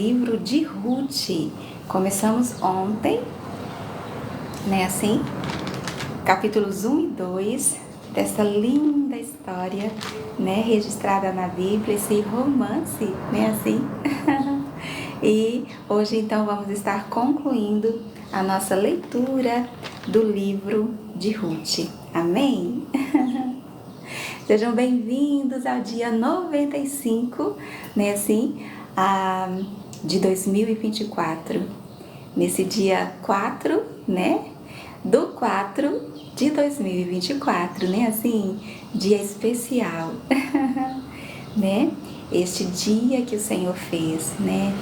Livro de Ruth. Começamos ontem, né, assim, capítulos 1 e 2 dessa linda história, né, registrada na Bíblia, esse romance, né, assim. E hoje, então, vamos estar concluindo a nossa leitura do livro de Ruth. Amém? Sejam bem-vindos ao dia 95, né, assim, de 2024. Nesse dia 4, né, do 4 de 2024, né, assim, dia especial, né, este dia que o Senhor fez, né,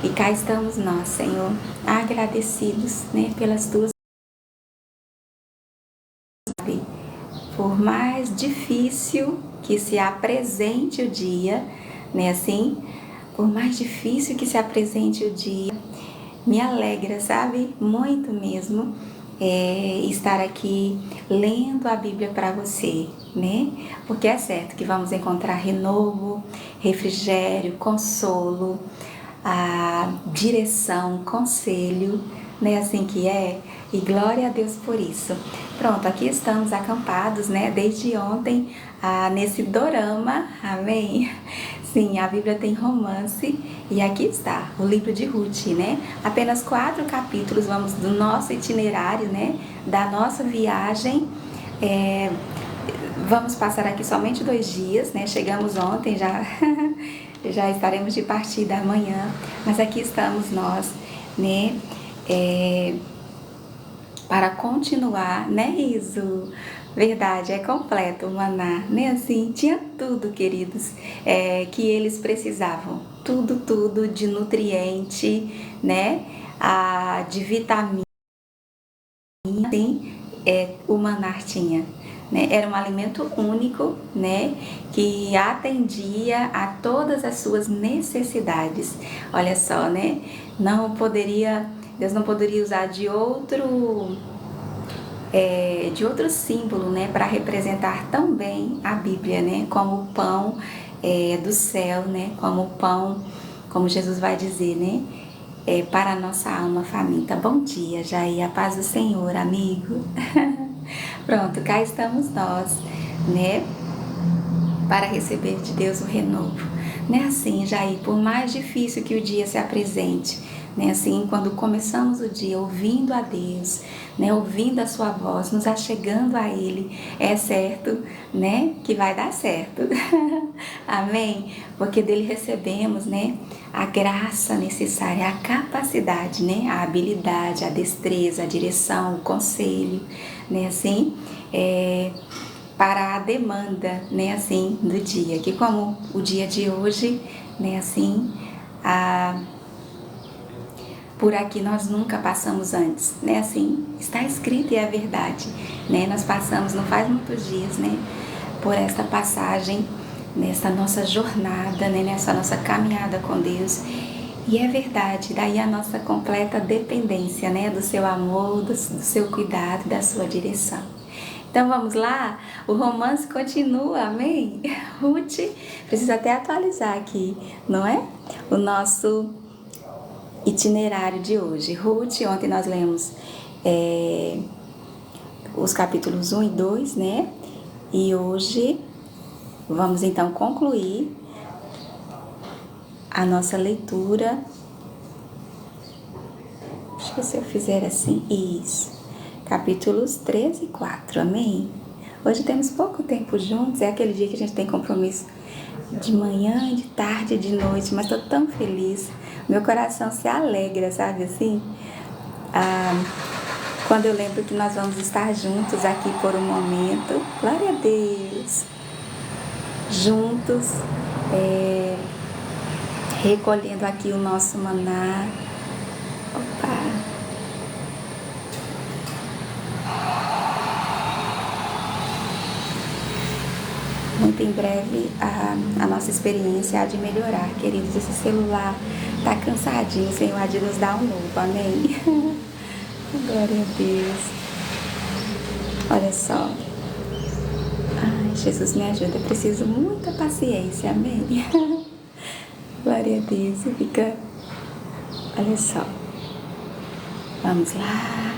e cá estamos nós, Senhor, agradecidos, né, pelas tuas. Por mais difícil que se apresente o dia, né, assim, por mais difícil que se apresente o dia, me alegra, sabe, muito mesmo, estar aqui lendo a Bíblia para você, né, porque é certo que vamos encontrar renovo, refrigério, consolo, a direção, conselho, né, assim que é, e glória a Deus por isso. Pronto, aqui estamos acampados, né, desde ontem, nesse dorama, amém? Sim, a Bíblia tem romance e aqui está, o livro de Ruth, né? Apenas 4 capítulos, vamos do nosso itinerário, né, da nossa viagem. Vamos passar aqui somente 2 dias, né? Chegamos ontem, já estaremos de partida amanhã, mas aqui estamos nós, né? Para continuar, né, Riso? Verdade, é completo o maná, né? Assim, tinha tudo, queridos, que eles precisavam, tudo de nutriente, né? De vitamina, sim, o maná tinha. Né? Era um alimento único, né? Que atendia a todas as suas necessidades. Olha só, né? Deus não poderia usar de outro símbolo, né? Para representar tão bem a Bíblia, né? Como o pão do céu, né? Como o pão, como Jesus vai dizer, né? Para a nossa alma faminta. Bom dia, Jair, a paz do Senhor, amigo. Pronto, cá estamos nós, né, para receber de Deus o renovo. Né, assim, Jair, por mais difícil que o dia se apresente, né, assim, quando começamos o dia ouvindo a Deus, né, ouvindo a sua voz, nos achegando a Ele, é certo, né, que vai dar certo. Amém? Porque dele recebemos, né, a graça necessária, a capacidade, né, a habilidade, a destreza, a direção, o conselho, né, assim, para a demanda, né, assim, do dia, que como o dia de hoje, né, assim, por aqui nós nunca passamos antes, né, assim, está escrito e é verdade, né, nós passamos, não faz muitos dias, né, por esta passagem, nessa nossa jornada, né, nessa nossa caminhada com Deus. E é verdade, daí a nossa completa dependência, né, do seu amor, do seu cuidado, da sua direção. Então vamos lá, o romance continua, amém? Ruth, precisa até atualizar aqui, não é? O nosso itinerário de hoje. Ruth, ontem nós lemos os capítulos 1 e 2, né? E hoje vamos então concluir a nossa leitura. Deixa eu ver se eu fizer assim, isso. Capítulos 3 e 4, amém? Hoje temos pouco tempo juntos, é aquele dia que a gente tem compromisso de manhã, de tarde, de noite, mas estou tão feliz, meu coração se alegra, sabe assim? Quando eu lembro que nós vamos estar juntos aqui por um momento, glória a Deus, juntos, recolhendo aqui o nosso maná. Opa! Muito em breve a nossa experiência há de melhorar, queridos. Esse celular tá cansadinho, o Senhor há de nos dar um novo, amém? Glória a Deus. Olha só. Ai, Jesus me ajuda, eu preciso muita paciência, amém? Glória a Deus, fica Olha só. Vamos lá.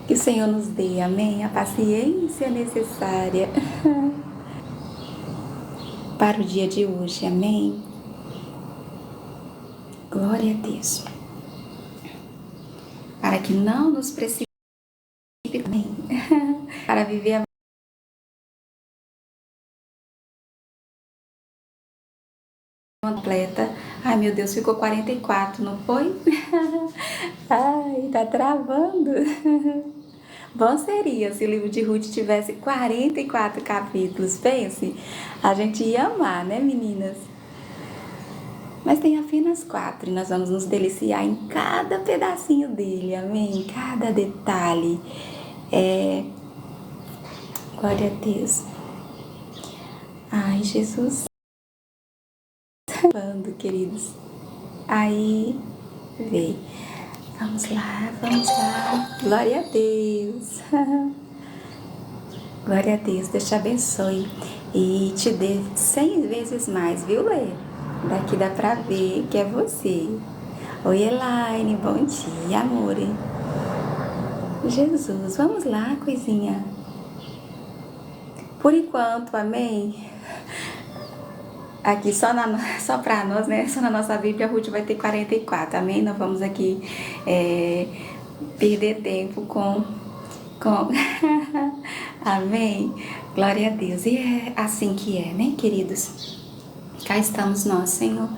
Que o Senhor nos dê, amém, a paciência necessária para o dia de hoje, amém. Glória a Deus. Para que não nos precipitemos, amém, para viver a completa. Ai, meu Deus, ficou 44, não foi? Ai, tá travando. Bom seria se o livro de Ruth tivesse 44 capítulos. Pense, a gente ia amar, né, meninas? Mas tem apenas 4 e nós vamos nos deliciar em cada pedacinho dele, amém? Cada detalhe. Glória a Deus. Ai, Jesus. Falando, queridos. Aí, veio. Vamos lá, vamos lá. Glória a Deus. Glória a Deus. Deus te abençoe e te dê 100 vezes mais, viu, Lê? Daqui dá pra ver que é você. Oi, Elaine. Bom dia, amor. Jesus, vamos lá, coisinha. Por enquanto, amém? Aqui só para nós, né? Só na nossa Bíblia, a Ruth vai ter 44, amém? Não vamos aqui perder tempo com... Amém? Glória a Deus. E é assim que é, né, queridos? Cá estamos nós, Senhor.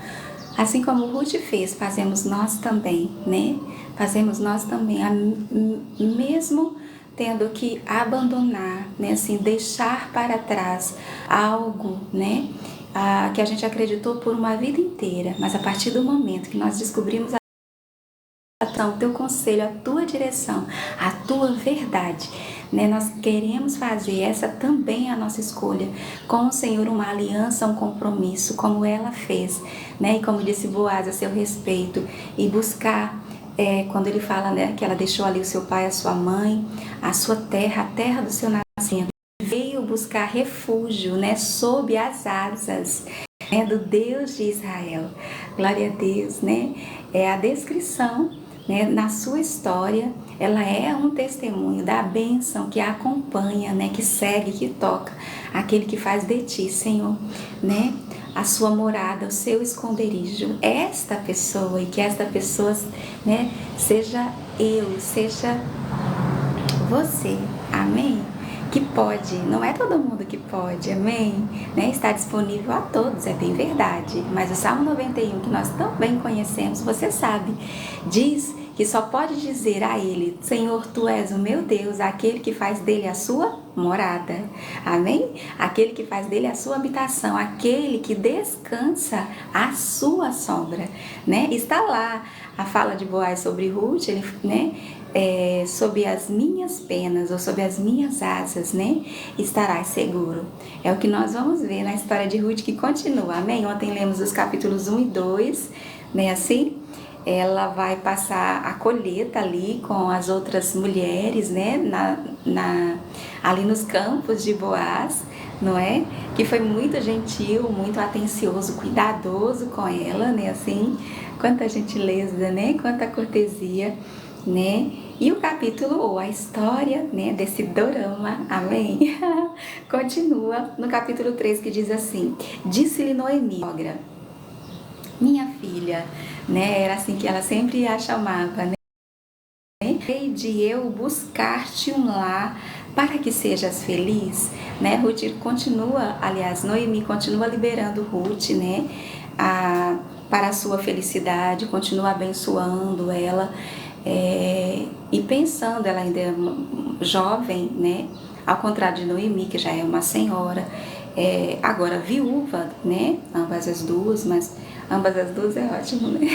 Assim como Ruth fez, fazemos nós também, né? Fazemos nós também, mesmo tendo que abandonar, né? Assim, deixar para trás algo, né? Que a gente acreditou por uma vida inteira, mas a partir do momento que nós descobrimos o teu conselho, a tua direção, a tua verdade, né? Nós queremos fazer essa também a nossa escolha com o Senhor, uma aliança, um compromisso, como ela fez, né? E como disse Boaz a seu respeito, e buscar, quando ele fala, né, que ela deixou ali o seu pai, a sua mãe, a sua terra, a terra do seu nascimento, veio buscar refúgio, né, sob as asas, né, do Deus de Israel. Glória a Deus, né? É a descrição, né, na sua história, ela é um testemunho da bênção que a acompanha, né, que segue, que toca, aquele que faz de ti, Senhor, né, a sua morada, o seu esconderijo, esta pessoa, e que esta pessoa, né, seja eu, seja você, amém? Que pode, não é todo mundo que pode, amém? Né? Está disponível a todos, é bem verdade. Mas o Salmo 91, que nós tão bem conhecemos, você sabe, diz que só pode dizer a Ele: Senhor, Tu és o meu Deus, aquele que faz dele a sua morada, amém? Aquele que faz dele a sua habitação, aquele que descansa à sua sombra, né? Está lá a fala de Boaz sobre Ruth, ele, né? Sob as minhas penas ou sob as minhas asas, né, estarás seguro. É o que nós vamos ver na história de Ruth, que continua, amém? Ontem lemos os capítulos 1 e 2, né, assim, ela vai passar a colheita ali com as outras mulheres, né, ali nos campos de Boaz, não é? Que foi muito gentil, muito atencioso, cuidadoso com ela, né, assim, quanta gentileza, né, quanta cortesia, né? E o capítulo, ou a história, né, desse dorama, amém? Continua no capítulo 3, que diz assim: disse-lhe Noemi, sogra, minha filha, né? Era assim que ela sempre a chamava, né? Hei de eu buscar-te um lar para que sejas feliz, né? Ruth continua, aliás, Noemi continua liberando Ruth, né? Para a sua felicidade, continua abençoando ela. E pensando, ela ainda é jovem, né? Ao contrário de Noemi, que já é uma senhora, agora viúva, né? Ambas as duas, mas ambas as duas é ótimo, né?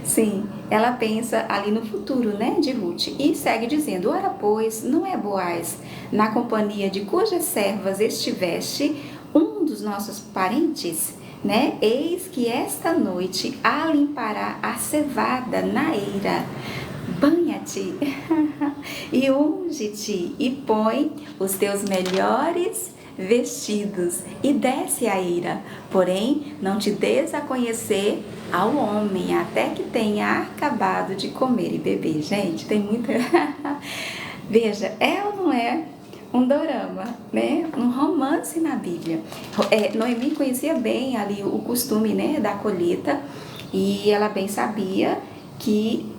Sim, ela pensa ali no futuro, né, de Ruth, e segue dizendo: ora, pois, não é Boaz, na companhia de cujas servas estiveste, um dos nossos parentes, né? Eis que esta noite alimpará a cevada na eira. Banha-te e unge-te e põe os teus melhores vestidos, e desce a ira, porém não te des a conhecer ao homem, até que tenha acabado de comer e beber. Gente, tem muita... Veja, é ou não é um dorama, né? Um romance na Bíblia. Noemi conhecia bem ali o costume, né, da colheita, e ela bem sabia que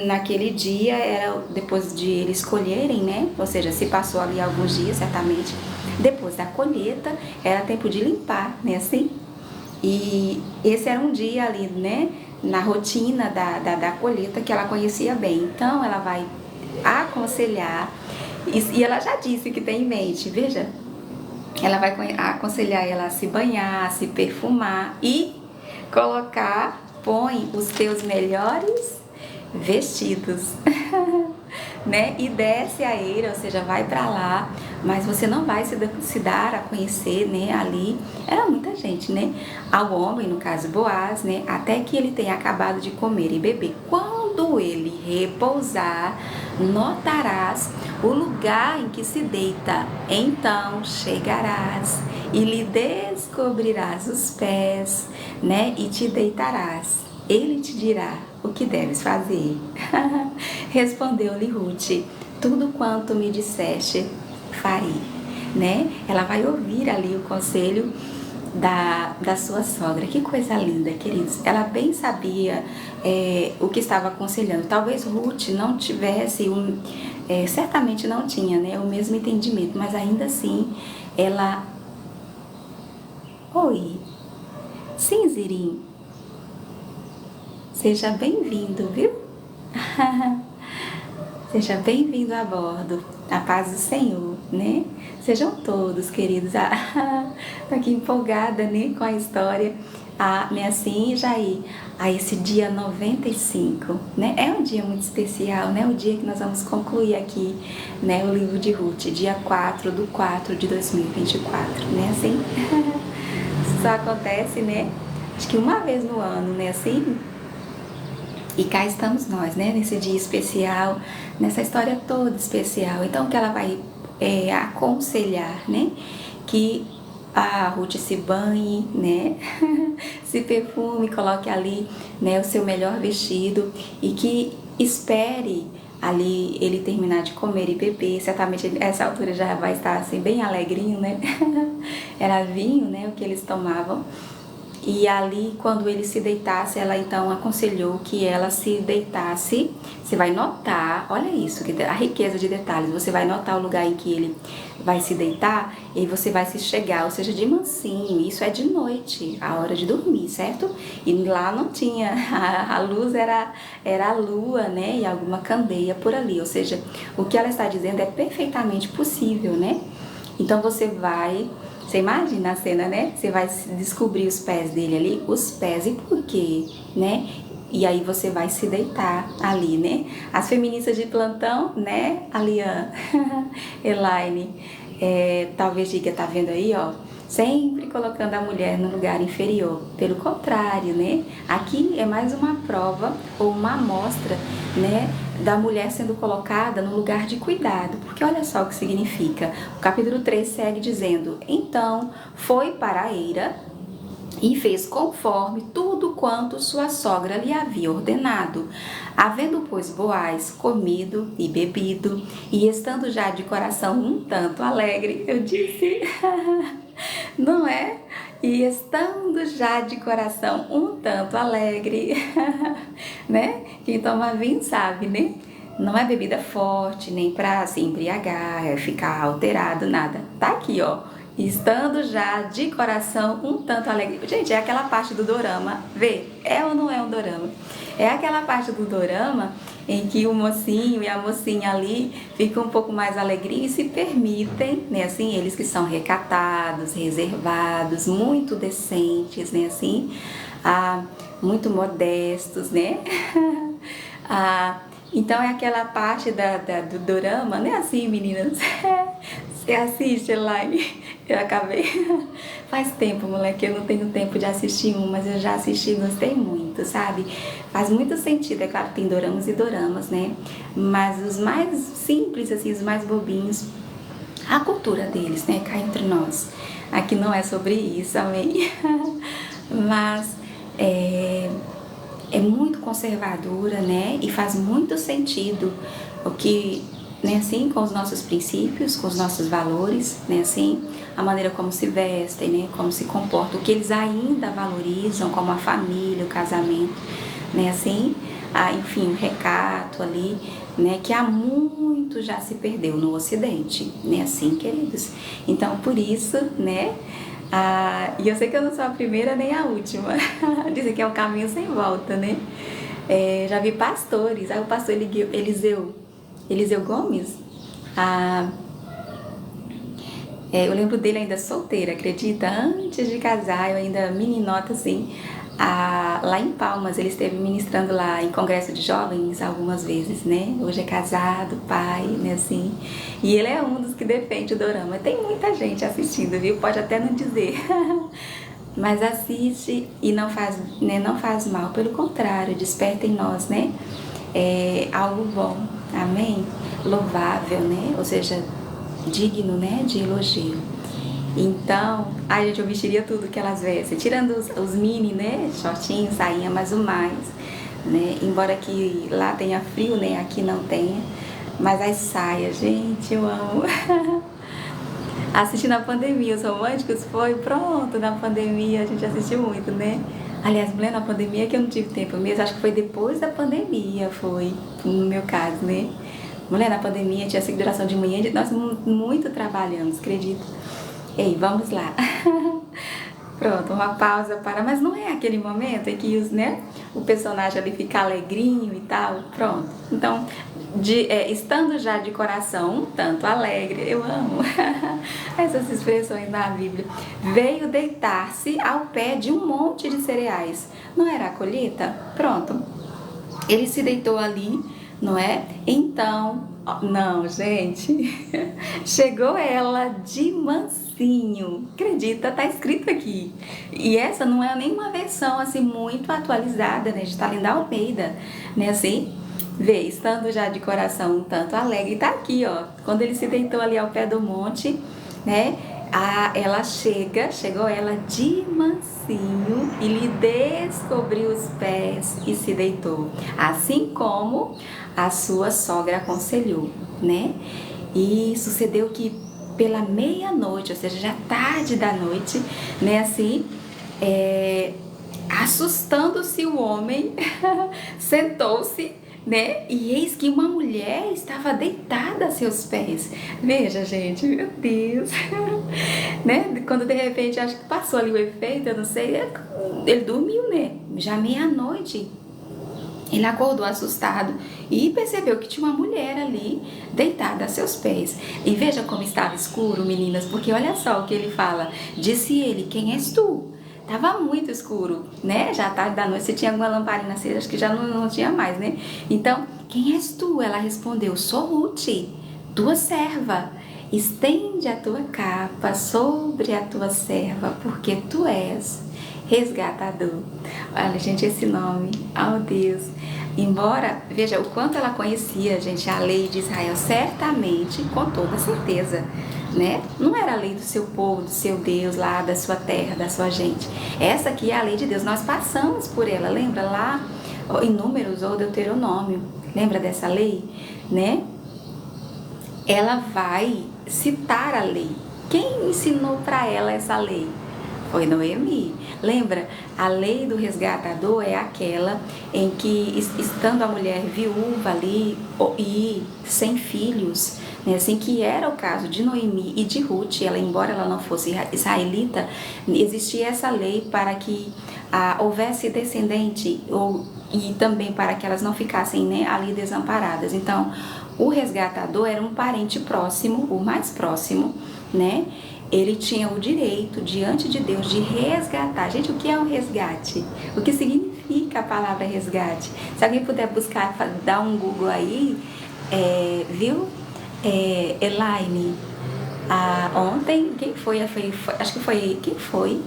naquele dia era depois de eles colherem, né? Ou seja, se passou ali alguns dias, certamente, depois da colheita, era tempo de limpar, né? Assim. E esse era um dia ali, né? Na rotina da colheita que ela conhecia bem. Então, ela vai aconselhar, e ela já disse que tem em mente, veja, ela vai aconselhar ela a se banhar, a se perfumar e põe os teus melhores vestidos, né? E desce a eira, ou seja, vai para lá, mas você não vai se dar a conhecer, né? Ali era muita gente, né? Ao homem, no caso Boaz, né? Até que ele tenha acabado de comer e beber. Quando ele repousar, notarás o lugar em que se deita. Então chegarás e lhe descobrirás os pés, né? E te deitarás. Ele te dirá o que deves fazer. Respondeu-lhe Ruth: tudo quanto me disseste, farei. Né? Ela vai ouvir ali o conselho da sua sogra. Que coisa linda, queridos. Ela bem sabia o que estava aconselhando. Talvez Ruth não tivesse, certamente não tinha, né, o mesmo entendimento, mas ainda assim ela... Oi, sim, Zirim. Seja bem-vindo, viu? Seja bem-vindo a bordo. A paz do Senhor, né? Sejam todos, queridos. Tô aqui empolgada, né, com a história. Né, assim, Jair, esse dia 95, né? É um dia muito especial, né? O dia que nós vamos concluir aqui, né, o livro de Ruth, dia 4/4 de 2024, né? Assim, isso só acontece, né? Acho que uma vez no ano, né? Assim. E cá estamos nós, né, nesse dia especial, nessa história toda especial. Então, que ela vai aconselhar, né, que a Ruth se banhe, né, se perfume, coloque ali, né, o seu melhor vestido e que espere ali ele terminar de comer e beber. Certamente essa altura já vai estar assim bem alegrinho, né, era vinho, né, o que eles tomavam. E ali, quando ele se deitasse, ela então aconselhou que ela se deitasse. Você vai notar, olha isso, a riqueza de detalhes. Você vai notar o lugar em que ele vai se deitar e você vai se chegar, ou seja, de mansinho. Isso é de noite, a hora de dormir, certo? E lá não tinha, a luz era a lua, né? E alguma candeia por ali. Ou seja, o que ela está dizendo é perfeitamente possível, né? Então você imagina a cena, né? Você vai descobrir os pés dele ali, os pés e por quê, né? E aí você vai se deitar ali, né? As feministas de plantão, né? Ali, Elaine, talvez diga, tá vendo aí, ó? Sempre colocando a mulher no lugar inferior. Pelo contrário, né? Aqui é mais uma prova ou uma amostra, né, da mulher sendo colocada no lugar de cuidado. Porque olha só o que significa. O capítulo 3 segue dizendo: então foi para a eira e fez conforme tudo quanto sua sogra lhe havia ordenado. Havendo, pois, Boaz comido e bebido, e estando já de coração um tanto alegre, eu disse, não é? E estando já de coração um tanto alegre, né? Quem toma vinho sabe, né? Não é bebida forte, nem para se embriagar, ficar alterado, nada. Tá aqui, ó. Estando já de coração um tanto alegre. Gente, é aquela parte do dorama. Vê, é ou não é um dorama? É aquela parte do dorama em que o mocinho e a mocinha ali ficam um pouco mais alegrinhos e se permitem, né? Assim, eles que são recatados, reservados, muito decentes, né? Assim, muito modestos, né? Então é aquela parte do dorama, né? Assim, meninas. Você assiste, Elaine? Eu acabei... Faz tempo, moleque, eu não tenho tempo de assistir mas eu já assisti e gostei muito, sabe? Faz muito sentido, é claro que tem doramas e doramas, né? Mas os mais simples, assim, os mais bobinhos, a cultura deles, né, cá entre nós. Aqui não é sobre isso, amém? Mas é muito conservadora, né, e faz muito sentido o que, né, assim, com os nossos princípios, com os nossos valores, né, assim, a maneira como se vestem, né, como se comportam, o que eles ainda valorizam, como a família, o casamento, né, assim, enfim, o recato ali, né, que há muito já se perdeu no Ocidente, né, assim, queridos. Então, por isso, né, e eu sei que eu não sou a primeira nem a última, dizem que é um caminho sem volta, né, já vi pastores, aí o pastor Eliseu Gomes, eu lembro dele ainda solteiro, acredita? Antes de casar, eu ainda meninota assim, lá em Palmas, ele esteve ministrando lá em congresso de jovens algumas vezes, né? Hoje é casado, pai, né, assim. E ele é um dos que defende o dorama. Tem muita gente assistindo, viu? Pode até não dizer. Mas assiste e não faz, né, não faz mal, pelo contrário, desperta em nós, né? Algo bom, amém? Louvável, né? Ou seja, digno, né, de elogio. Então, gente, eu vestiria tudo que elas vestem, tirando os mini, né, shortinhos, sainha, mas o mais, né, embora que lá tenha frio, né, aqui não tenha, mas as saias, gente, eu amo. Assisti na pandemia, os românticos, foi pronto, na pandemia a gente assistiu muito, né? Aliás, mulher, na pandemia que eu não tive tempo mesmo, acho que foi depois da pandemia, foi, no meu caso, né? Mulher, na pandemia tinha seguração de manhã, nós muito trabalhamos, acredito. Ei, vamos lá. Pronto, uma pausa mas não é aquele momento em que o personagem ali fica alegrinho e tal, pronto. Então, estando já de coração um tanto alegre, eu amo essas expressões na Bíblia, veio deitar-se ao pé de um monte de cereais. Não era a colheita? Pronto. Ele se deitou ali, não é? Então, não, gente, chegou ela de mansinho, acredita, tá escrito aqui. E essa não é nenhuma versão assim muito atualizada, né, de Thalita Almeida, né, assim, vê, estando já de coração um tanto alegre, tá aqui, ó, quando ele se deitou ali ao pé do monte, né, ela chegou ela de mansinho e lhe descobriu os pés e se deitou, assim como a sua sogra aconselhou, né? E sucedeu que pela meia-noite, ou seja, já tarde da noite, né, assim, assustando-se o homem, sentou-se, né? E eis que uma mulher estava deitada a seus pés. Veja, gente, meu Deus, né? Quando de repente acho que passou ali o efeito, eu não sei, ele dormiu, né? Já meia-noite. Ele acordou assustado e percebeu que tinha uma mulher ali deitada a seus pés. E veja como estava escuro, meninas, porque olha só o que ele fala. Disse ele: quem és tu? Tava muito escuro, né? Já tarde da noite, se tinha alguma lamparina acesa, acho que já não tinha mais, né? Então, quem és tu? Ela respondeu: sou Ruth, tua serva. Estende a tua capa sobre a tua serva, porque tu és resgatador. Olha, gente, esse nome, oh Deus. Embora, veja, o quanto ela conhecia, gente, a lei de Israel, certamente, com toda certeza, né? Não era a lei do seu povo, do seu Deus lá, da sua terra, da sua gente. Essa aqui é a lei de Deus, nós passamos por ela, lembra lá em Números ou Deuteronômio, lembra dessa lei, né? Ela vai citar a lei. Quem ensinou para ela essa lei? Foi Noemi. Lembra? A lei do resgatador é aquela em que, estando a mulher viúva ali e sem filhos, né, assim que era o caso de Noemi e de Ruth, embora ela não fosse israelita, existia essa lei para que houvesse descendente e também para que elas não ficassem, né, ali desamparadas. Então, o resgatador era um parente próximo, o mais próximo, né? Ele tinha o direito, diante de Deus, de resgatar. Gente, o que é um resgate? O que significa a palavra resgate? Se alguém puder buscar, dar um Google aí, viu? Elaine, ontem, quem foi? Acho que foi, quem foi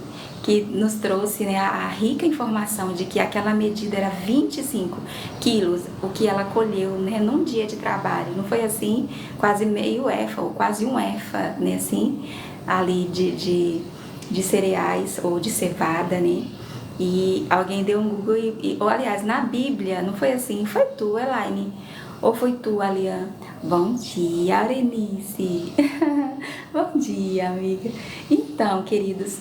que nos trouxe, né, a rica informação de que aquela medida era 25 quilos, o que ela colheu, né, num dia de trabalho. Não foi assim, quase meio efa, ou quase um efa, né, assim, ali de cereais ou de cevada, né? E alguém deu um Google ou aliás, na Bíblia, não foi assim, foi tu, Elaine, ou foi tu, Alian? Bom dia, Arenice. Bom dia, amiga. Então, queridos,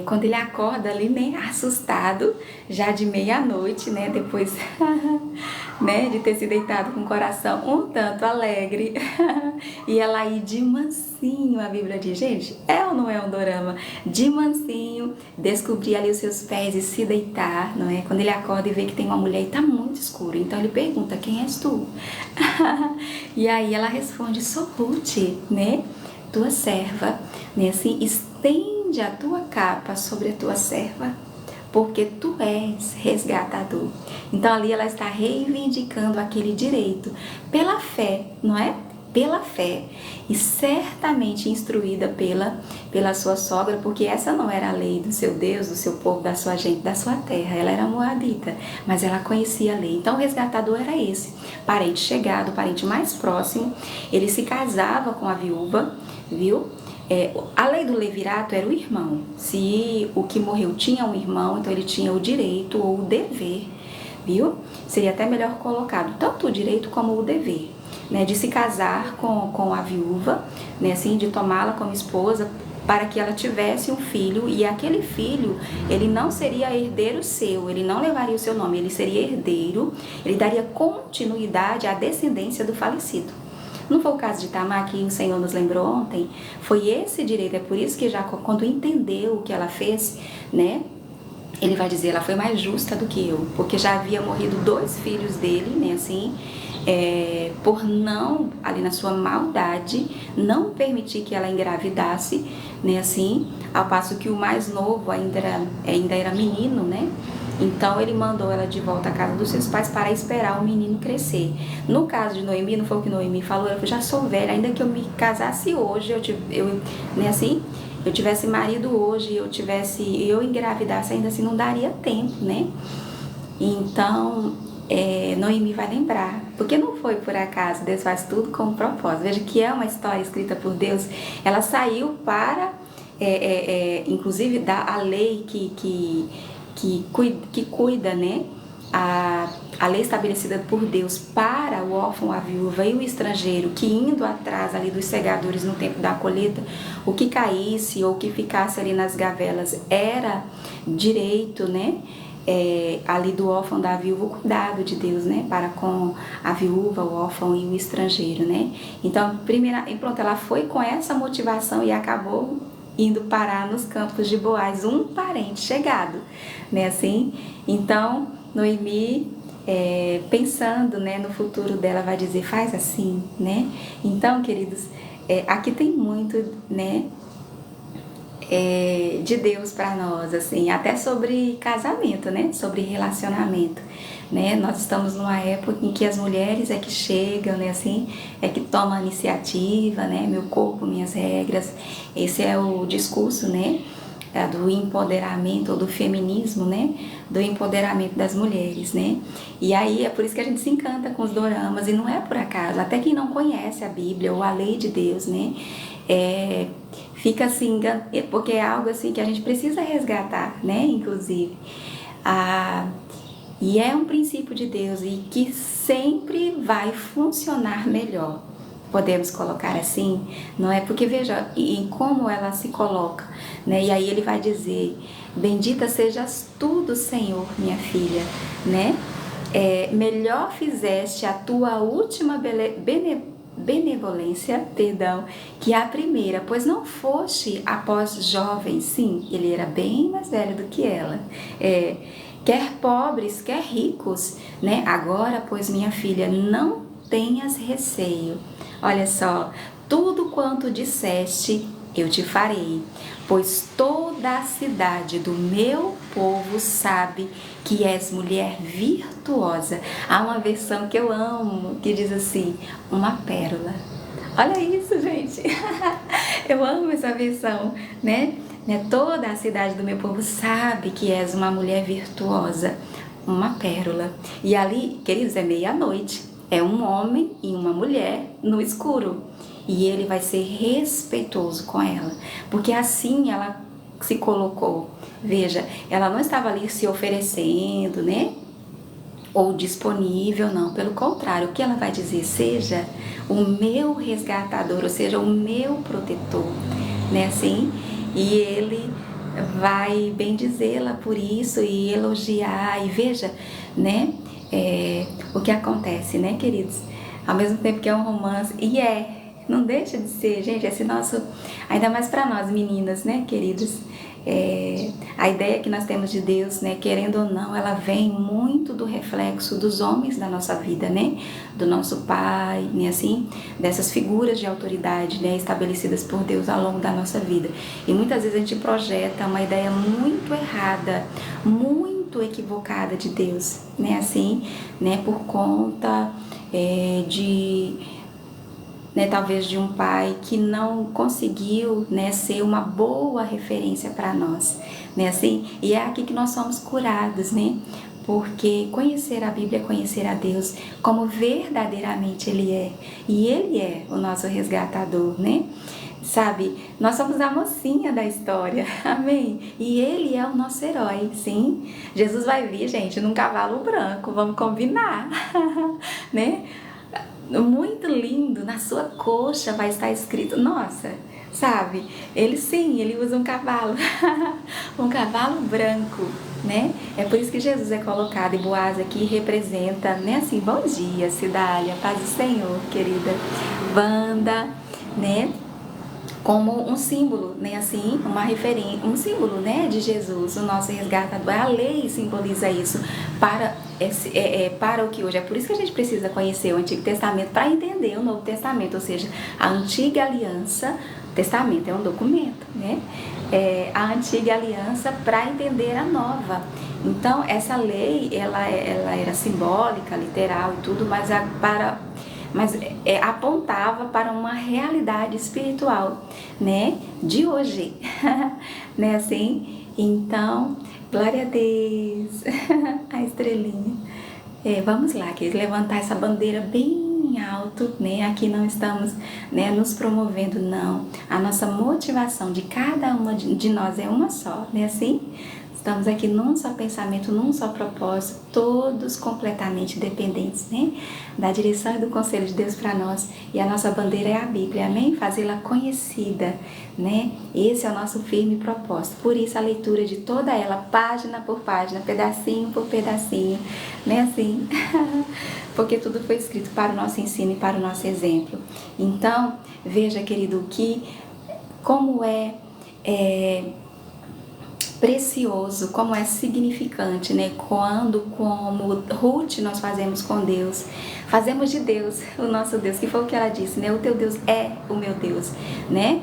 quando ele acorda ali, né, assustado, já de meia-noite, né, depois, né, de ter se deitado com o coração um tanto alegre, e ela aí de mansinho, a Bíblia diz, gente, é ou não é um dorama? De mansinho, descobrir ali os seus pés e se deitar, não é? Quando ele acorda e vê que tem uma mulher e tá muito escuro, então ele pergunta, quem és tu? E aí ela responde, sou Ruth, né, tua serva, né, assim, estende a tua capa sobre a tua serva, porque tu és resgatador. Então ali ela está reivindicando aquele direito pela fé, não é? Pela fé, e certamente instruída pela sua sogra, porque essa não era a lei do seu Deus, do seu povo, da sua gente, da sua terra. Ela era moabita, mas ela conhecia a lei. Então o resgatador era esse, parente chegado, parente mais próximo. Ele se casava com a viúva, viu? A lei do levirato era o irmão. Se o que morreu tinha um irmão, então ele tinha o direito ou o dever, viu? Seria até melhor colocado, tanto o direito como o dever, né, de se casar com a viúva, né, assim, de tomá-la como esposa, para que ela tivesse um filho, e aquele filho, ele não seria herdeiro seu, ele não levaria o seu nome, ele seria herdeiro, ele daria continuidade à descendência do falecido. Não foi o caso de Tamar que o Senhor nos lembrou ontem? Foi esse direito, é por isso que Jacó, quando entendeu o que ela fez, né, ele vai dizer, ela foi mais justa do que eu, porque já havia morrido 2 filhos dele, né, assim, por não, ali na sua maldade, não permitir que ela engravidasse, né, assim, ao passo que o mais novo ainda era menino, né, então ele mandou ela de volta à casa dos seus pais para esperar o menino crescer. No caso de Noemi, não foi o que Noemi falou, ela falou, já sou velha, ainda que eu me casasse hoje, né, assim, eu tivesse marido hoje, eu engravidasse, ainda assim não daria tempo, né? Então, Noemi vai lembrar, porque não foi por acaso, Deus faz tudo com um propósito. Veja que é uma história escrita por Deus. Ela saiu para, inclusive, dar a lei que cuida, né? A lei estabelecida por Deus para o órfão, a viúva e o estrangeiro, que indo atrás ali dos segadores no tempo da colheita, o que caísse ou que ficasse ali nas gavelas era direito, né? Ali do órfão, da viúva, o cuidado de Deus, né, para com a viúva, o órfão e o estrangeiro, né. Então, pronto, ela foi com essa motivação e acabou indo parar nos campos de Boaz, um parente chegado, né, assim. Então, Noemi, pensando, né, no futuro dela, vai dizer, faz assim, né. Então, queridos, aqui tem muito, né, de Deus para nós, assim, até sobre casamento, né, sobre relacionamento, né, nós estamos numa época em que as mulheres que chegam, né, assim, que tomam a iniciativa, né, meu corpo, minhas regras, esse é o discurso, né, do empoderamento ou do feminismo, né, do empoderamento das mulheres, né, e aí é por isso que a gente se encanta com os doramas, e não é por acaso, até quem não conhece a Bíblia ou a lei de Deus, né, fica assim, porque é algo assim que a gente precisa resgatar, né, inclusive, e é um princípio de Deus e que sempre vai funcionar melhor, podemos colocar assim, não é? Porque veja em como ela se coloca, né, e aí ele vai dizer, bendita sejas tu do Senhor, minha filha, né, melhor fizeste a tua última benevolência, que a primeira, pois não foste após jovem, sim, ele era bem mais velho do que ela, quer pobres, quer ricos, né, agora, pois minha filha, não tenhas receio, olha só, tudo quanto disseste, eu te farei, pois toda a cidade do meu povo sabe que és mulher virtuosa. Há uma versão que eu amo, que diz assim, uma pérola. Olha isso, gente! Eu amo essa versão, né? né? Toda a cidade do meu povo sabe que és uma mulher virtuosa, uma pérola. E ali, queridos, é meia-noite. É um homem e uma mulher no escuro. E ele vai ser respeitoso com ela, porque assim ela se colocou. Veja, ela não estava ali se oferecendo, né? Ou disponível, não. Pelo contrário, o que ela vai dizer? Seja o meu resgatador, ou seja, o meu protetor, né? Assim, e ele vai bendizê-la por isso e elogiar. E veja, né? O que acontece, né, queridos? Ao mesmo tempo que é um romance, não deixa de ser, gente, esse nosso, ainda mais para nós meninas, né, queridos? A ideia que nós temos de Deus, né, querendo ou não, ela vem muito do reflexo dos homens da nossa vida, né, do nosso pai, né, assim, dessas figuras de autoridade, né, estabelecidas por Deus ao longo da nossa vida. E muitas vezes a gente projeta uma ideia muito errada, muito equivocada de Deus, né, assim, né, por conta né, talvez de um pai que não conseguiu, né, ser uma boa referência para nós, né, assim, e é aqui que nós somos curados, né, porque conhecer a Bíblia é conhecer a Deus como verdadeiramente Ele é, e Ele é o nosso resgatador, né, sabe, nós somos a mocinha da história, amém, e Ele é o nosso herói, sim, Jesus vai vir, gente, num cavalo branco, vamos combinar, né, muito lindo, na sua coxa vai estar escrito, nossa, sabe, ele usa um cavalo, um cavalo branco, né, é por isso que Jesus é colocado, e Boaz aqui representa, né, assim, bom dia, Cidália, paz do Senhor, querida, Wanda, né, como um símbolo, né, assim, uma referência, um símbolo, né, de Jesus, o nosso resgatador. A lei simboliza isso para o que hoje. É por isso que a gente precisa conhecer o Antigo Testamento para entender o Novo Testamento, ou seja, a Antiga Aliança. Testamento é um documento, né? A Antiga Aliança para entender a Nova. Então, essa lei, ela era simbólica, literal e tudo, mas apontava para uma realidade espiritual, né, de hoje, né, assim, então, glória a Deus, a estrelinha, vamos lá, queridos, levantar essa bandeira bem alto, né, aqui não estamos, né, nos promovendo, não, a nossa motivação de cada uma de nós é uma só, né, assim, estamos aqui num só pensamento, num só propósito, todos completamente dependentes, né? Da direção e do conselho de Deus para nós. E a nossa bandeira é a Bíblia, amém? Fazê-la conhecida, né? Esse é o nosso firme propósito. Por isso a leitura de toda ela, página por página, pedacinho por pedacinho, né? Assim, porque tudo foi escrito para o nosso ensino e para o nosso exemplo. Então, veja, querido, como é precioso, como é significante, né? Quando, como Ruth, nós fazemos com Deus, fazemos de Deus o nosso Deus, que foi o que ela disse, né? O teu Deus é o meu Deus, né?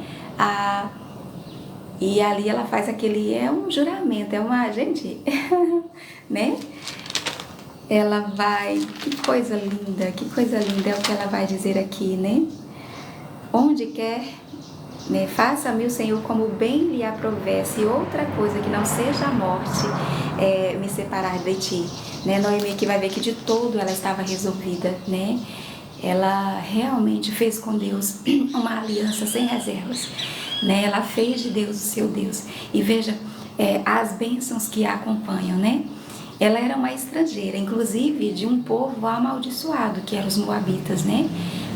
E ali ela faz é um juramento, gente, né? Ela vai, que coisa linda é o que ela vai dizer aqui, né? Onde quer, né, faça-me o Senhor como bem lhe aprouver, se outra coisa que não seja a morte me separar de ti, né? Noemi aqui vai ver que de todo ela estava resolvida, né? Ela realmente fez com Deus uma aliança sem reservas, né? Ela fez de Deus o seu Deus, e veja as bênçãos que a acompanham, né? Ela era uma estrangeira, inclusive de um povo amaldiçoado, que eram os moabitas, né?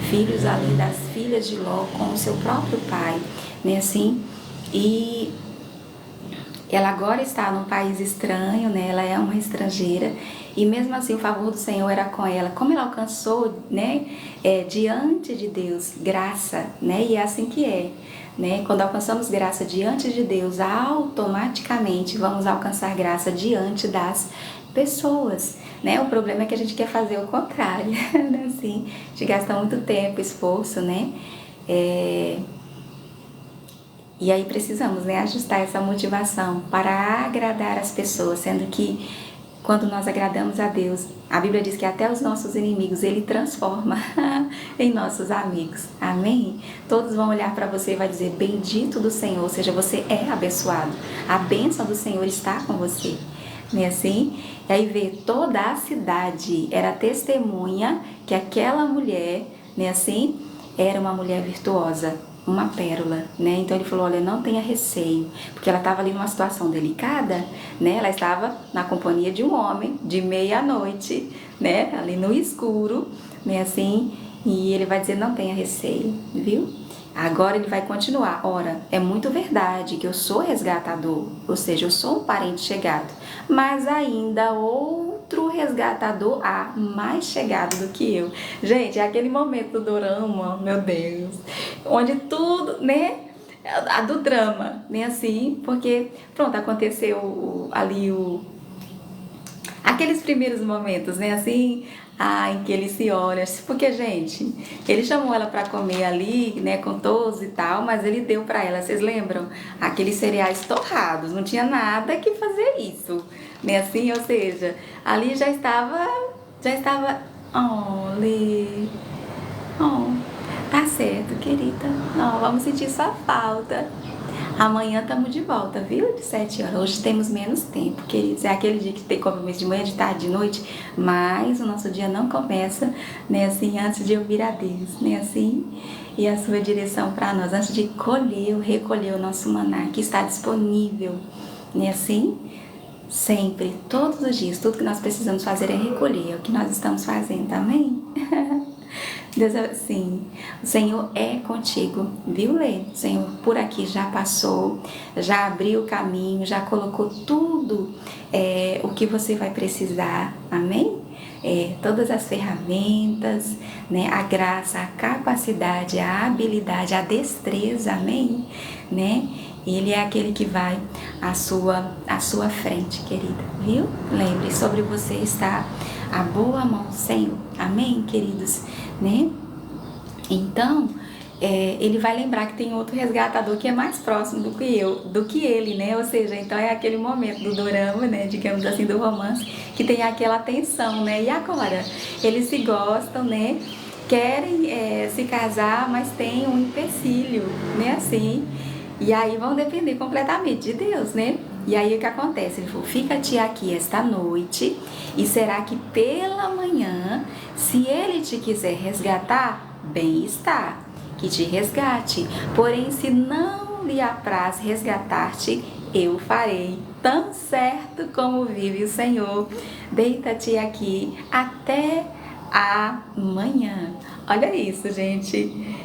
Filhos ali das filhas de Ló com o seu próprio pai, né? Assim, e ela agora está num país estranho, né? Ela é uma estrangeira, e mesmo assim o favor do Senhor era com ela. Como ela alcançou, né? Diante de Deus, graça, né? E é assim que é, né? Quando alcançamos graça diante de Deus, automaticamente vamos alcançar graça diante das pessoas, né? O problema é que a gente quer fazer o contrário, né? Assim, a gente gasta muito tempo, esforço, né? E aí precisamos, né, ajustar essa motivação para agradar as pessoas, sendo que quando nós agradamos a Deus, a Bíblia diz que até os nossos inimigos Ele transforma em nossos amigos. Amém? Todos vão olhar para você e vai dizer, bendito do Senhor, ou seja, você é abençoado. A bênção do Senhor está com você. Não é assim? E aí vê, toda a cidade era testemunha que aquela mulher, não é assim? Era uma mulher virtuosa, uma pérola, né? Então ele falou, olha, não tenha receio, porque ela estava ali numa situação delicada, né? Ela estava na companhia de um homem, de meia-noite, né? Ali no escuro, né? Assim, e ele vai dizer, não tenha receio, viu? Agora ele vai continuar, ora, é muito verdade que eu sou resgatador, ou seja, eu sou um parente chegado, mas ainda outro resgatador há mais chegado do que eu. Gente, é aquele momento do dorama, meu Deus, onde tudo, né, a do drama, né, assim, porque, pronto, aconteceu ali aqueles primeiros momentos, né, assim, em que ele se olha, porque, gente, ele chamou ela para comer ali, né, com todos e tal, mas ele deu para ela, vocês lembram? Aqueles cereais torrados, não tinha nada que fazer isso, né, assim, ou seja, ali já estava, Lê, tá certo, querida, não, vamos sentir sua falta. Amanhã estamos de volta, viu? De 7 horas. Hoje temos menos tempo, queridos. É aquele dia que tem compromisso de manhã, de tarde, de noite. Mas o nosso dia não começa, né, assim, antes de ouvir a Deus, né, assim. E a sua direção para nós, antes de recolher o nosso maná, que está disponível, né, assim. Sempre, todos os dias, tudo que nós precisamos fazer é recolher. É o que nós estamos fazendo, amém? Deus, assim, o Senhor é contigo, viu, Lê? O Senhor por aqui já passou, já abriu o caminho, já colocou tudo o que você vai precisar, amém? Todas as ferramentas, né? A graça, a capacidade, a habilidade, a destreza, amém? Né? Ele é aquele que vai à sua frente, querida, viu? Lembre, sobre você está a boa mão do Senhor, amém, queridos, né? Então, ele vai lembrar que tem outro resgatador que é mais próximo do que ele, né? Ou seja, então é aquele momento do dorama, né? Digamos assim, do romance, que tem aquela tensão, né? E agora? Eles se gostam, né? Querem se casar, mas tem um empecilho, né? Assim, e aí vão depender completamente de Deus, né? E aí o que acontece? Ele falou, fica-te aqui esta noite, e será que pela manhã, se ele te quiser resgatar, bem está, que te resgate. Porém, se não lhe apraz resgatar-te, eu farei, tão certo como vive o Senhor. Deita-te aqui até amanhã. Olha isso, gente.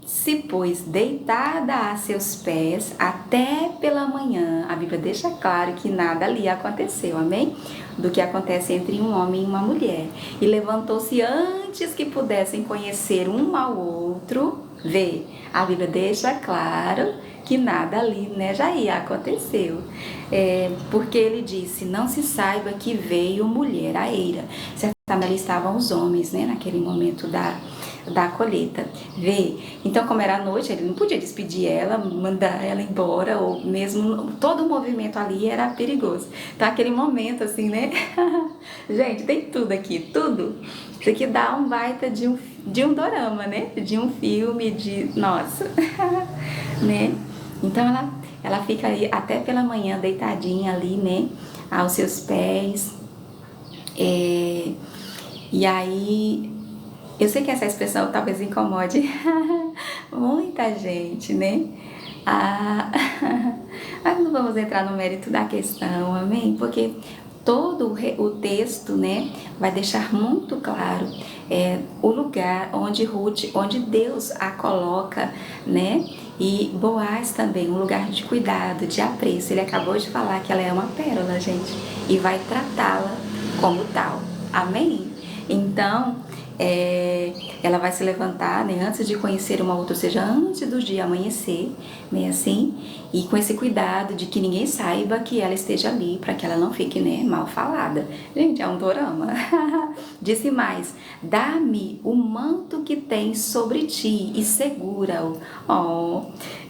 Se pôs deitada a seus pés até pela manhã. A Bíblia deixa claro que nada ali aconteceu, amém? Do que acontece entre um homem e uma mulher. E levantou-se antes que pudessem conhecer um ao outro. Vê, a Bíblia deixa claro que nada ali, né, já aconteceu. Porque ele disse, não se saiba que veio mulher à eira. Certamente ali estavam os homens, né, naquele momento da colheita. Vê, então como era noite, ele não podia despedir ela, mandar ela embora, ou mesmo todo o movimento ali era perigoso. Então aquele momento assim, né? Gente, tem tudo aqui, tudo. Isso aqui dá um baita de um dorama, né? De um filme, nossa, né? Então ela fica aí até pela manhã deitadinha ali, né? Aos seus pés. E aí, eu sei que essa expressão talvez incomode muita gente, né? Mas não vamos entrar no mérito da questão, amém? Porque todo o texto, né, vai deixar muito claro o lugar onde Deus a coloca, né? E Boaz também, um lugar de cuidado, de apreço. Ele acabou de falar que ela é uma pérola, gente, e vai tratá-la como tal, amém? Então, ela vai se levantar, né, antes de conhecer uma outra, ou seja, antes do dia amanhecer, né, assim, e com esse cuidado de que ninguém saiba que ela esteja ali, para que ela não fique, né, mal falada. Gente, é um dorama. Disse mais, dá-me o manto que tens sobre ti e segura-o.